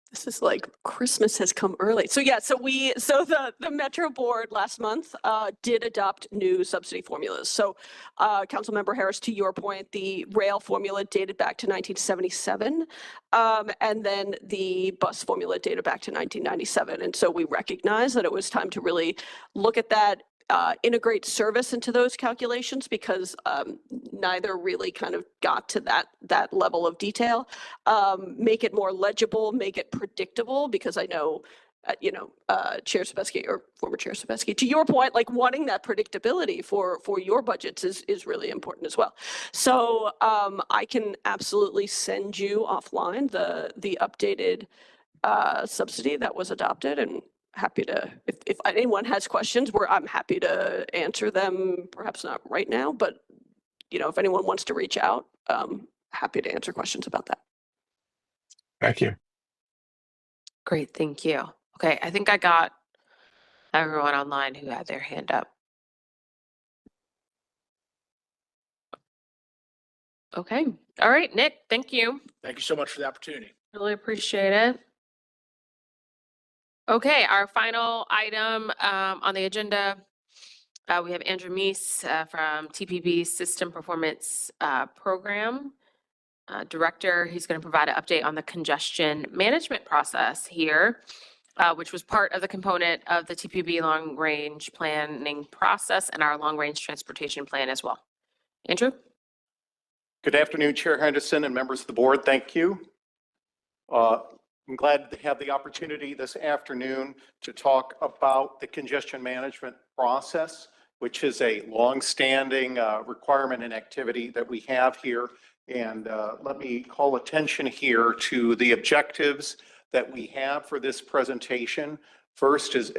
This is like Christmas has come early. So the Metro Board last month did adopt new subsidy formulas. So Councilmember Harris, to your point, the rail formula dated back to 1977, and then the bus formula dated back to 1997. And so we recognize that it was time to really look at that, integrate service into those calculations, because neither really kind of got to that level of detail. Make it more legible, make it predictable, because I know, Chair Sebesky or former Chair Sebesky, to your point, like wanting that predictability for your budgets is really important as well. So I can absolutely send you offline the updated subsidy that was adopted, and happy to, if anyone has questions, I'm happy to answer them, perhaps not right now, but if anyone wants to reach out, happy to answer questions about that. Thank you. Great, thank you. Okay, I think I got everyone online who had their hand up. Okay, all right, Nick, thank you. Thank you so much for the opportunity. Really appreciate it. Okay, our final item on the agenda, we have Andrew Meese from TPB System Performance Program Director. He's going to provide an update on the congestion management process here, which was part of the component of the TPB long range planning process and our long range transportation plan as well. Andrew? Good afternoon, Chair Henderson and members of the board. Thank you. I'm glad to have the opportunity this afternoon to talk about the congestion management process, which is a long-standing requirement and activity that we have here. And let me call attention here to the objectives that we have for this presentation. First is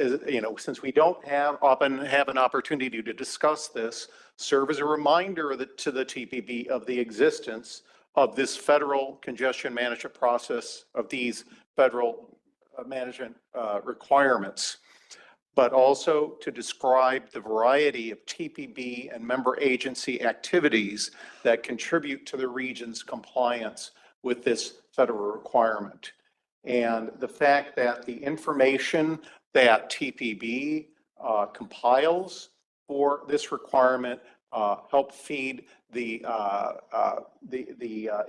since we don't often have an opportunity to discuss this, serve as a reminder to the TPB of the existence of this federal congestion management process, of these federal management requirements, but also to describe the variety of TPB and member agency activities that contribute to the region's compliance with this federal requirement. And the fact that the information that TPB compiles for this requirement help feed the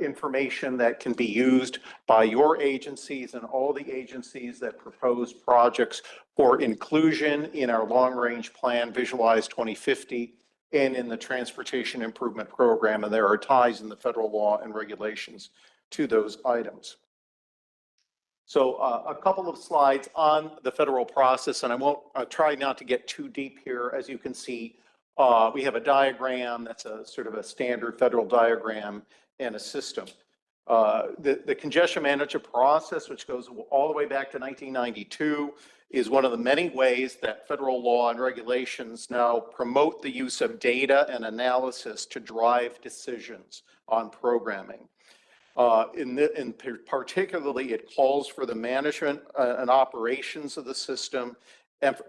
information that can be used by your agencies and all the agencies that propose projects for inclusion in our long-range plan, Visualize 2050, and in the Transportation Improvement Program. And there are ties in the federal law and regulations to those items. So a couple of slides on the federal process, and I won't try not to get too deep here. As you can see, we have a diagram that's a sort of a standard federal diagram and a system. The congestion management process, which goes all the way back to 1992, is one of the many ways that federal law and regulations now promote the use of data and analysis to drive decisions on programming. Particularly, it calls for the management and operations of the system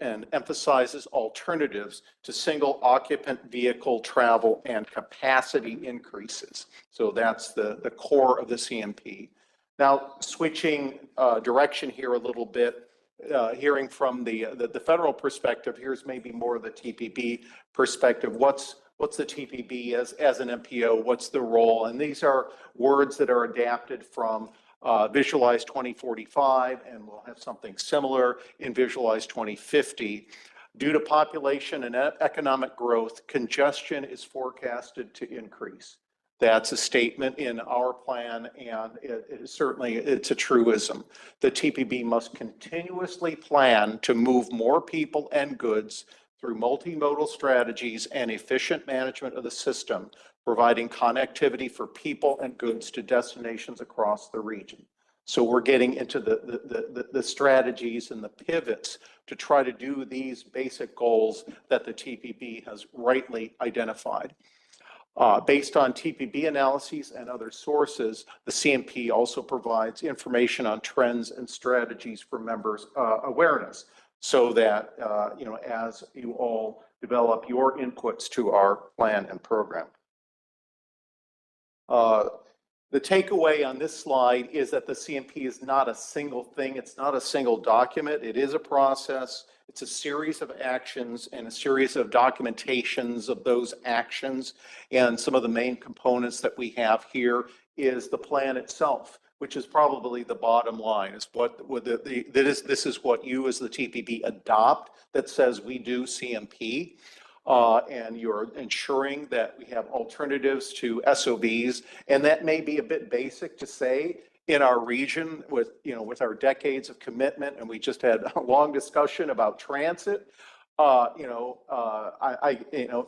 and emphasizes alternatives to single occupant vehicle travel and capacity increases. So that's the core of the CMP. Now, switching direction here a little bit, hearing from the federal perspective, here's maybe more of the TPB perspective. What's the TPB as an MPO? What's the role? And these are words that are adapted from Visualize 2045, and we'll have something similar in Visualize 2050. Due to population and economic growth, congestion is forecasted to increase. That's a statement in our plan, and it's a truism. The TPB must continuously plan to move more people and goods through multimodal strategies and efficient management of the system, providing connectivity for people and goods to destinations across the region. So we're getting into the strategies and the pivots to try to do these basic goals that the TPB has rightly identified. Based on TPB analyses and other sources, the CMP also provides information on trends and strategies for members' awareness, so that, as you all develop your inputs to our plan and program. The takeaway on this slide is that the CMP is not a single thing. It's not a single document. It is a process. It's a series of actions and a series of documentations of those actions. And some of the main components that we have here is the plan itself, which is probably the bottom line. Is this is what you as the TPB adopt that says we do CMP. And you're ensuring that we have alternatives to SOVs. And that may be a bit basic to say in our region with our decades of commitment. And we just had a long discussion about transit.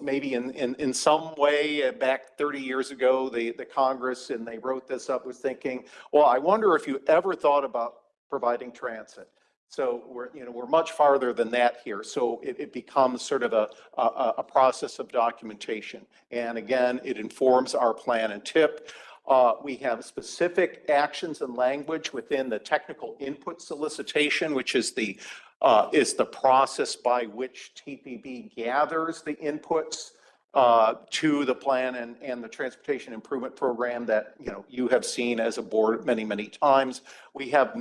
Maybe in some way back 30 years ago, the Congress, and they wrote this up, was thinking, well, I wonder if you ever thought about providing transit. So we're much farther than that here. So it becomes sort of a process of documentation. And again, it informs our plan and tip. We have specific actions and language within the technical input solicitation, which is the process by which TPB gathers the inputs to the plan and the Transportation Improvement Program that you have seen as a board many, many times. We have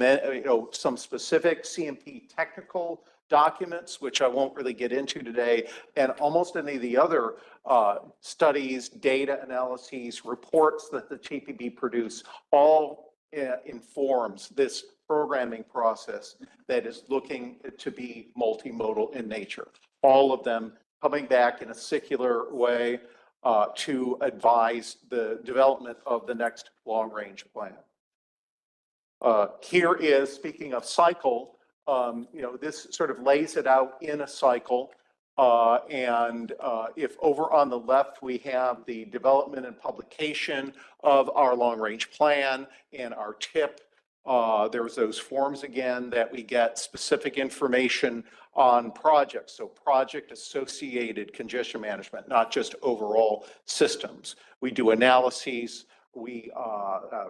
some specific CMP technical documents, which I won't really get into today, and almost any of the other studies, data analyses, reports that the TPB produce all informs this programming process that is looking to be multimodal in nature. All of them coming back in a secular way to advise the development of the next long-range plan. Here is, speaking of cycle, this sort of lays it out in a cycle. If over on the left we have the development and publication of our long-range plan and our tip, there's those forms again that we get specific information on projects. So project associated congestion management, not just overall systems. We do analyses, we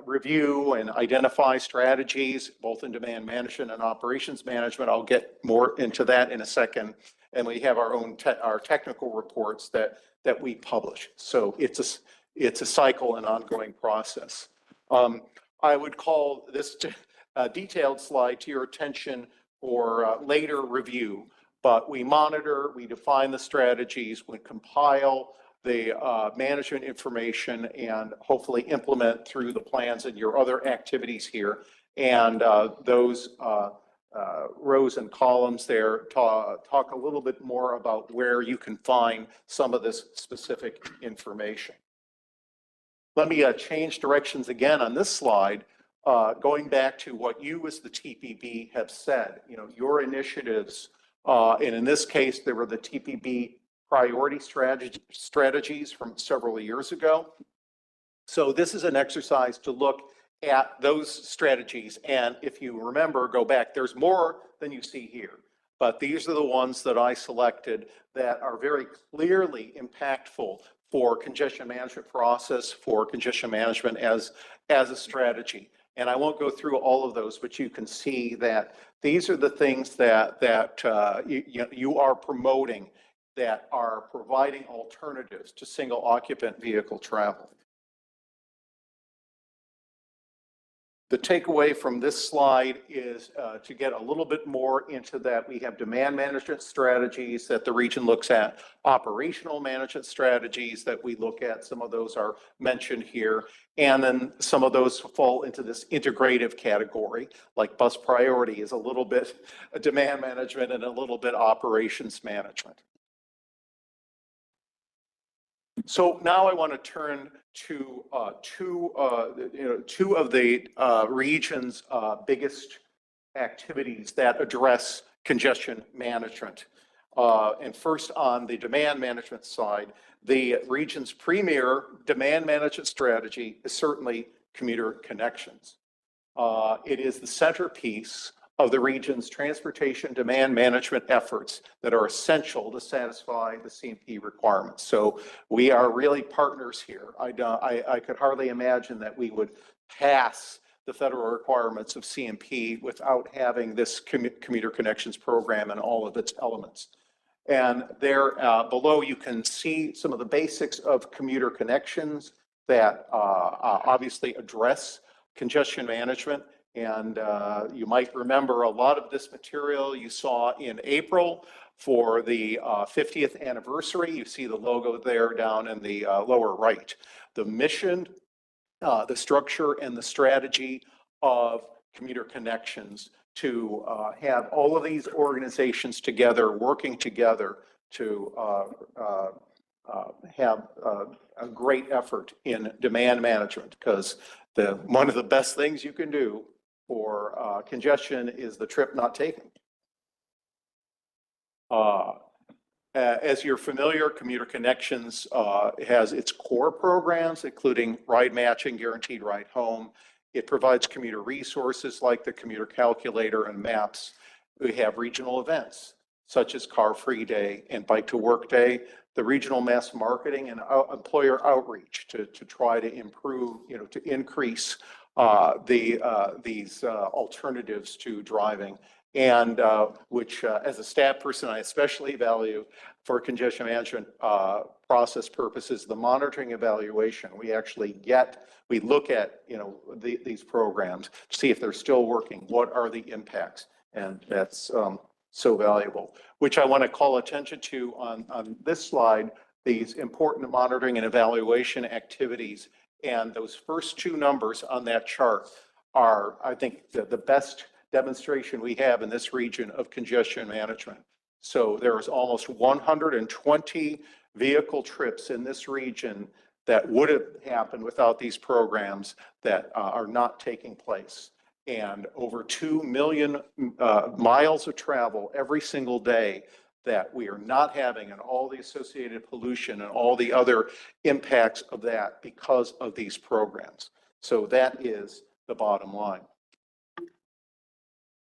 review and identify strategies, both in demand management and operations management. I'll get more into that in a second. And we have our own our technical reports that we publish. So it's a cycle and ongoing process. I would call this detailed slide to your attention for later review, but we monitor, we define the strategies, we compile the management information and hopefully implement through the plans and your other activities here. And those rows and columns there talk a little bit more about where you can find some of this specific information. Let me change directions again on this slide, going back to what you as the TPB have said. You know, your initiatives, and in this case, there were the TPB priority strategies from several years ago. So this is an exercise to look at those strategies. And if you remember, go back, there's more than you see here. But these are the ones that I selected that are very clearly impactful for congestion management process, for congestion management as a strategy. And I won't go through all of those, but you can see that these are the things that you are promoting that are providing alternatives to single occupant vehicle travel. The takeaway from this slide is to get a little bit more into that. We have demand management strategies that the region looks at, operational management strategies that we look at. Some of those are mentioned here. And then some of those fall into this integrative category, like bus priority is a little bit demand management and a little bit operations management. So now I want to turn to two of the region's biggest activities that address congestion management. And first, on the demand management side, the region's premier demand management strategy is certainly commuter connections. It is the centerpiece of the region's transportation demand management efforts that are essential to satisfy the CMP requirements. So we are really partners here. I could hardly imagine that we would pass the federal requirements of CMP without having this commuter connections program and all of its elements. And there below, you can see some of the basics of commuter connections that obviously address congestion management. And you might remember a lot of this material you saw in April for the 50th anniversary. You see the logo there down in the lower right. The mission, the structure, and the strategy of commuter connections to have all of these organizations together, working together to have a great effort in demand management, because one of the best things you can do for congestion is the trip not taken. As you're familiar, Commuter Connections has its core programs, including ride matching, guaranteed ride home. It provides commuter resources like the commuter calculator and maps. We have regional events such as Car Free Day and Bike to Work Day, the regional mass marketing and employer outreach to try to improve, to increase these alternatives to driving, and which as a staff person, I especially value for congestion management process purposes, the monitoring evaluation. We look at, these programs to see if they're still working. What are the impacts? And that's so valuable, which I want to call attention to on this slide, these important monitoring and evaluation activities. And those first two numbers on that chart are, I think, the best demonstration we have in this region of congestion management. So there's almost 120 vehicle trips in this region that would have happened without these programs that are not taking place. And over 2 million miles of travel every single day that we are not having, and all the associated pollution and all the other impacts of that because of these programs. So that is the bottom line.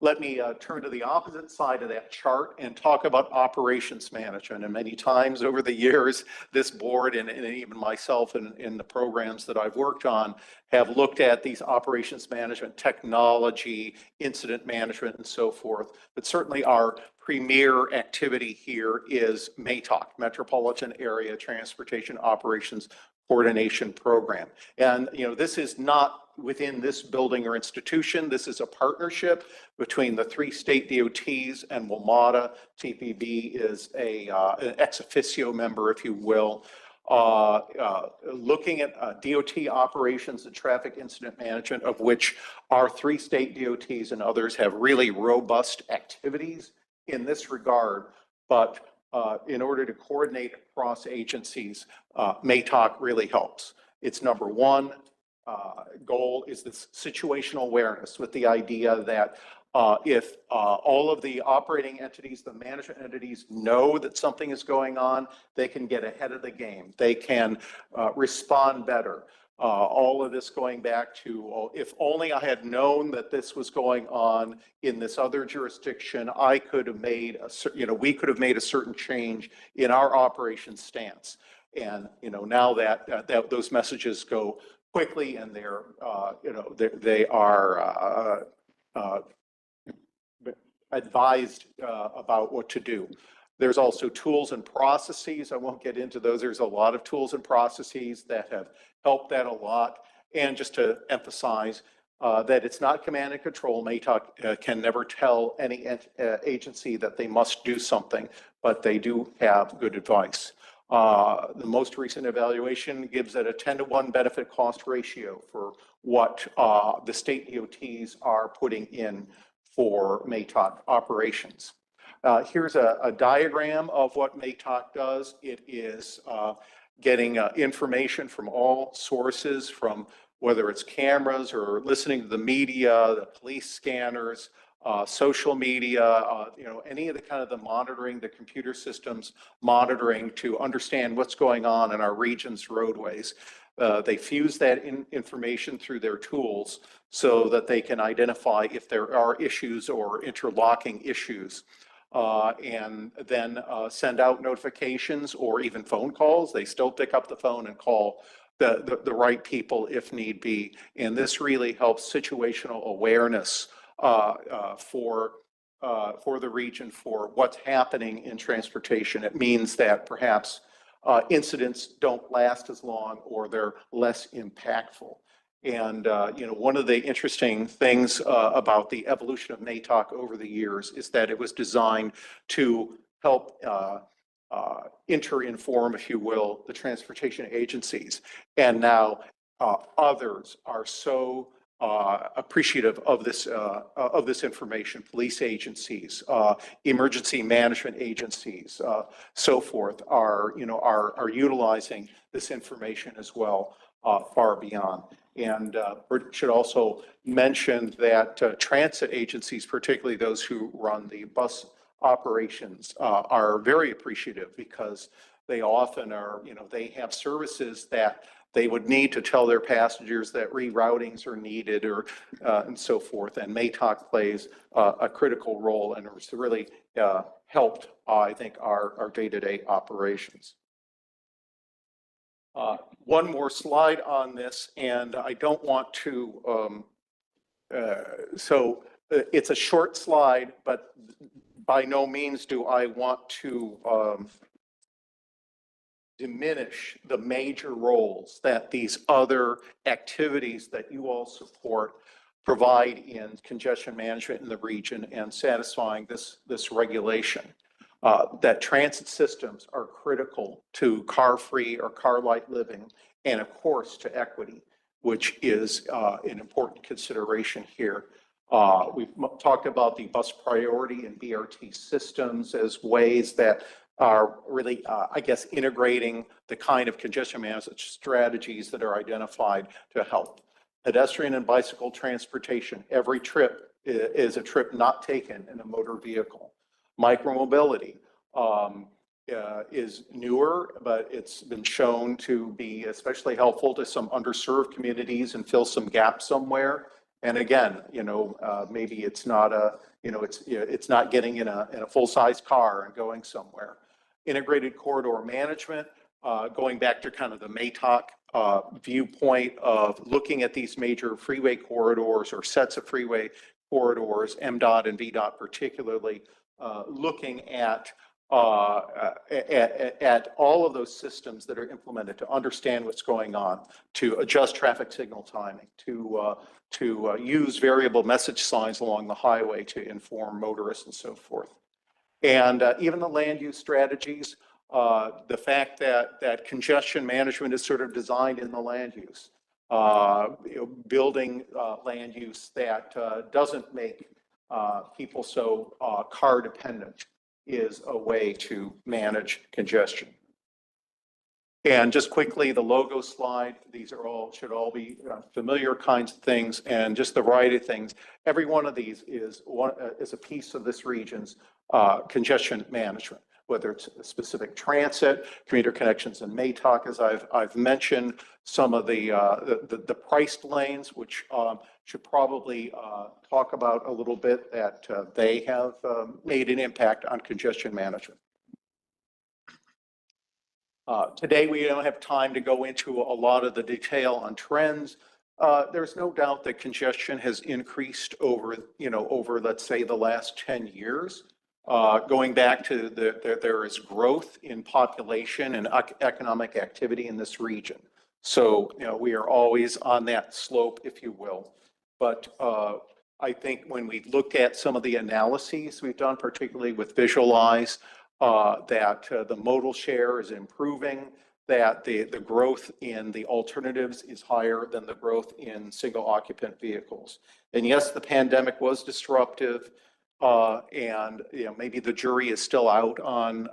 Let me turn to the opposite side of that chart and talk about operations management. And many times over the years, this board and even myself in the programs that I've worked on have looked at these operations management technology, incident management, and so forth. But certainly our premier activity here is MATOC, Metropolitan Area Transportation Operations Coordination Program. And this is not within this building or institution. This is a partnership between the 3 state DOTs and WMATA. TPB is an ex officio member, if you will. looking at DOT operations and traffic incident management, of which our 3 state DOTs and others have really robust activities in this regard. But in order to coordinate across agencies, MATOC really helps. Its number one goal is this situational awareness, with the idea that if all of the operating entities, the management entities know that something is going on, they can get ahead of the game. They can respond better. All of this going back to, if only I had known that this was going on in this other jurisdiction, I could have made we could have made a certain change in our operations stance. And now that those messages go quickly, and they're they are advised about what to do. There's also tools and processes. I won't get into those. There's a lot of tools and processes that have helped that a lot. And just to emphasize that it's not command and control. MATOC can never tell any agency that they must do something, but they do have good advice. The most recent evaluation gives it a 10-to-1 benefit cost ratio for what the state DOTs are putting in for MATOC operations. Here's a diagram of what MATOC does. It is getting information from all sources, from whether it's cameras or listening to the media, the police scanners, social media, any of the kind of the monitoring, the computer systems monitoring to understand what's going on in our region's roadways. They fuse that information through their tools so that they can identify if there are issues or interlocking issues, and then send out notifications or even phone calls. They still pick up the phone and call the right people if need be. And this really helps situational awareness for the region, for what's happening in transportation. It means that perhaps incidents don't last as long, or they're less impactful. And one of the interesting things about the evolution of MATOC over the years is that it was designed to help inter-inform, if you will, the transportation agencies. And now others are so appreciative of this information. Police agencies, emergency management agencies, so forth are utilizing this information as well, far beyond. And should also mention that transit agencies, particularly those who run the bus operations, are very appreciative, because they often are, they have services that they would need to tell their passengers that reroutings are needed, or and so forth. And MATOC plays a critical role, and it's really helped, I think, our day-to-day operations. One more slide on this, and I don't want to, so it's a short slide, but by no means do I want to diminish the major roles that these other activities that you all support provide in congestion management in the region and satisfying this regulation. That transit systems are critical to car-free or car-light living, and of course to equity, which is an important consideration here. We've talked about the bus priority and BRT systems as ways that are really, I guess, integrating the kind of congestion management strategies that are identified to help. Pedestrian and bicycle transportation. Every trip is a trip not taken in a motor vehicle. Micromobility is newer, but it's been shown to be especially helpful to some underserved communities and fill some gaps somewhere. And again, maybe it's not it's not getting in a full-size car and going somewhere. Integrated corridor management, going back to kind of the MATOC viewpoint of looking at these major freeway corridors or sets of freeway corridors, MDOT and VDOT particularly, looking at all of those systems that are implemented to understand what's going on, to adjust traffic signal timing, to use variable message signs along the highway to inform motorists and so forth. And even the land use strategies, The fact that congestion management is sort of designed in the land use, building land use that doesn't make people so car dependent is a way to manage congestion. And just quickly, the logo slide, these should all be familiar kinds of things, and just the variety of things. Every one of these is a piece of this region's congestion management, whether it's specific transit, commuter connections in Maytalk, as I've mentioned, some of the priced lanes, which should probably talk about a little bit, that they have made an impact on congestion management. Today, we don't have time to go into a lot of the detail on trends. There's no doubt that congestion has increased over, let's say, the last 10 years. Going back to there is growth in population and economic activity in this region. So, we are always on that slope, if you will. But I think when we look at some of the analyses we've done, particularly with Visualize, that the modal share is improving, that the growth in the alternatives is higher than the growth in single occupant vehicles. And yes, the pandemic was disruptive, and maybe the jury is still out on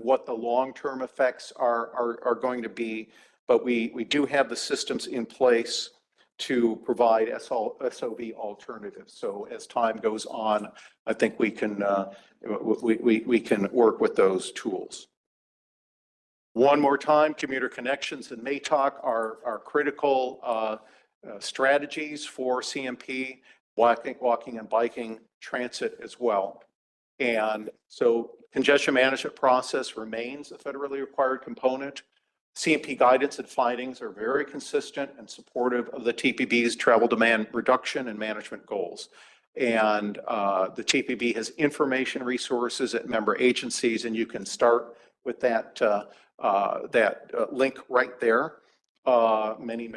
what the long-term effects are going to be, but we do have the systems in place to provide SOV alternatives. So as time goes on, I think we can work with those tools. One more time, commuter connections and Maytalk are critical strategies for CMP, walking and biking, transit as well. And so congestion management process remains a federally required component. CMP guidance and findings are very consistent and supportive of the TPB's travel demand reduction and management goals. And the TPB has information resources at member agencies, and you can start with that link right there. Many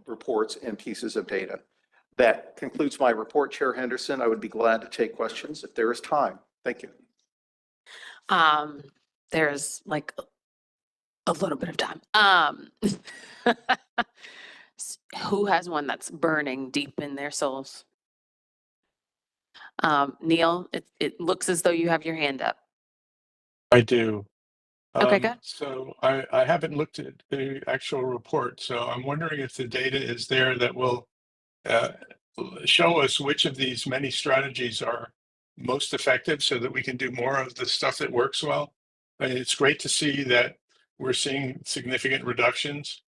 reports and pieces of data. That concludes my report, Chair Henderson. I would be glad to take questions if there is time. Thank you. There's like a little bit of time. Who has one that's burning deep in their souls? Neil, it looks as though you have your hand up. I do. Okay, good. So I haven't looked at the actual report, so I'm wondering if the data is there that will show us which of these many strategies are most effective so that we can do more of the stuff that works well. I mean, it's great to see that we're seeing significant reductions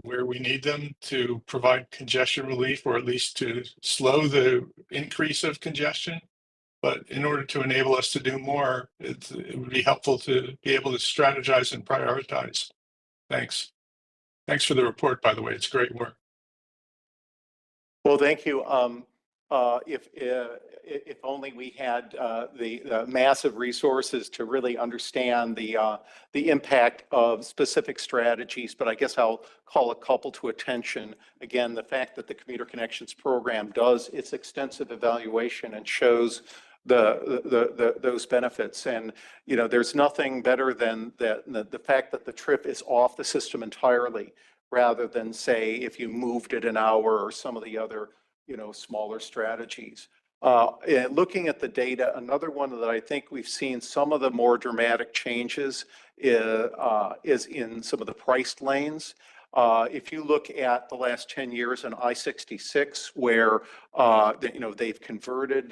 where we need them to provide congestion relief, or at least to slow the increase of congestion. But in order to enable us to do more, it would be helpful to be able to strategize and prioritize. Thanks. Thanks for the report, by the way. It's great work. Well, thank you. If only we had the massive resources to really understand the impact of specific strategies, but I guess I'll call a couple to attention. Again, the fact that the Commuter Connections program does its extensive evaluation and shows those benefits, and there's nothing better than the fact that the trip is off the system entirely, rather than, say, if you moved it an hour or some of the other smaller strategies. Looking at the data, another one that I think we've seen some of the more dramatic changes is in some of the priced lanes. If you look at the last 10 years on I-66, where they've converted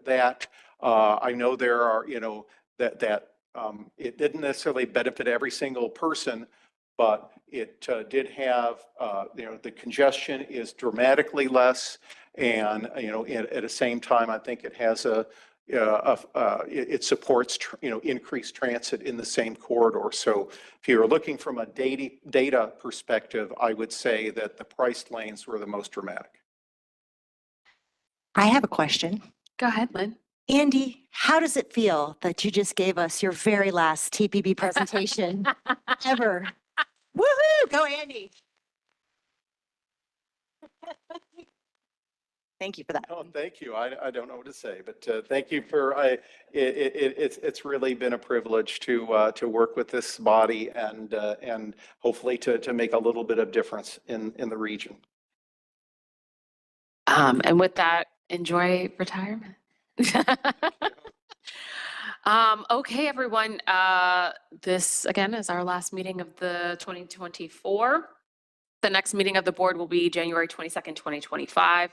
that, I know there are that it didn't necessarily benefit every single person, but it did have the congestion is dramatically less, and at the same time, I think it has it supports increased transit in the same corridor. So if you're looking from a data perspective, I would say that the priced lanes were the most dramatic. I have a question. Go ahead, Lynn. Andy, how does it feel that you just gave us your very last TPB presentation ever? Woohoo! Go, Andy. Thank you for that. Oh, thank you. I don't know what to say, but thank you for, it's really been a privilege to work with this body and hopefully to make a little bit of difference in the region. And with that, enjoy retirement. Okay, everyone, this again is our last meeting of the 2024. The next meeting of the board will be January 22nd, 2025,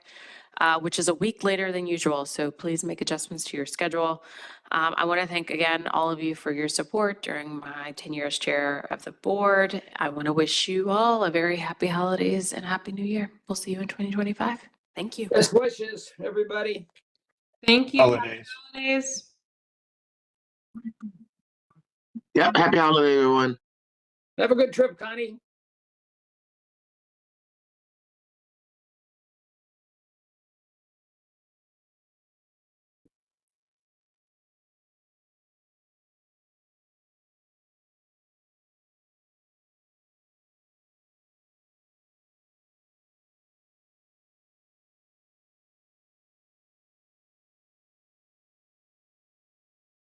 which is a week later than usual. So please make adjustments to your schedule. I want to thank again all of you for your support during my tenure as chair of the board. I want to wish you all a very happy holidays and happy new year. We'll see you in 2025. Thank you. Best wishes, everybody. Thank you. Holidays. Holidays. Yep. Happy holiday, everyone. Have a good trip, Connie.